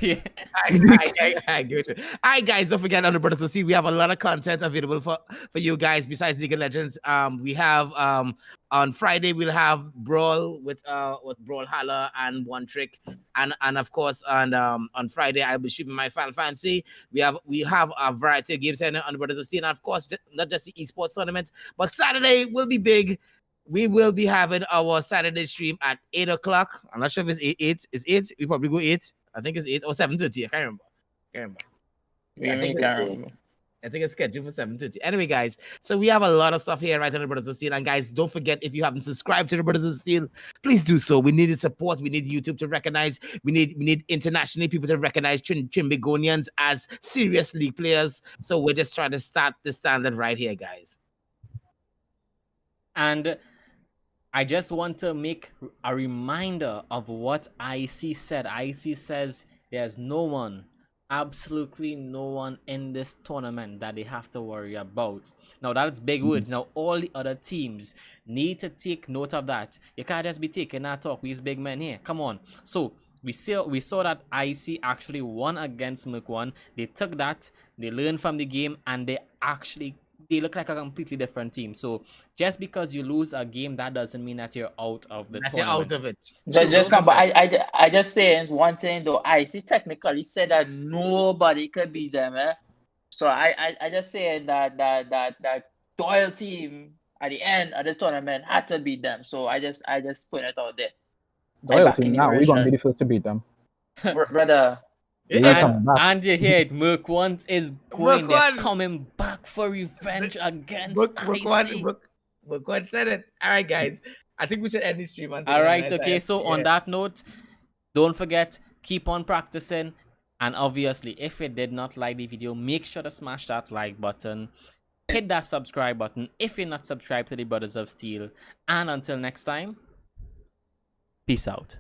Yeah. I go through. All right, guys, don't forget on the Brothers of Steel, we have a lot of content available for you guys besides League of Legends. We have on Friday we'll have Brawl with Brawl Holler and One Trick, and of course on Friday I'll be streaming my Final Fantasy. We have a variety of games here on the Brothers of Steel, and of course not just the esports tournament, but Saturday will be big. We will be having our Saturday stream at 8 o'clock. I'm not sure if it's 8. It's 8. We probably go 8. I think it's 8 or 7:30. I can't remember. I think it's scheduled for 7:30. Anyway, guys, so we have a lot of stuff here right on the Brothers of Steel. And guys, don't forget, if you haven't subscribed to the Brothers of Steel, please do so. We needed support. We need YouTube to recognize. We need internationally people to recognize Trimbigonians as serious league players. So we're just trying to start the standard right here, guys. And I just want to make a reminder of what IC said. IC says there's no one absolutely no one in this tournament that they have to worry about. Now that's big words. Now all the other teams need to take note of that. You can't just be taking that talk. We's big men here. Come on. So we saw that IC actually won against MERC 1. They took that, they learned from the game, and they look like a completely different team. So just because you lose a game, that doesn't mean that you're out of the That's it, tournament. out of it. Just not, but I just saying one thing though. IC technically said that nobody could beat them, eh? So I just saying that Doyle team at the end of the tournament had to beat them. So I just put it out there. Doyle team now, we're gonna be the first to beat them. Brother. And you hear it, MERC 1 is going, they're coming back for revenge against IC. MERC 1 said it. All right, guys. I think we should end the stream. All right, okay. So on that note, don't forget, keep on practicing. And obviously, if you did not like the video, make sure to smash that like button. Hit that subscribe button if you're not subscribed to the Brothers of Steel. And until next time, peace out.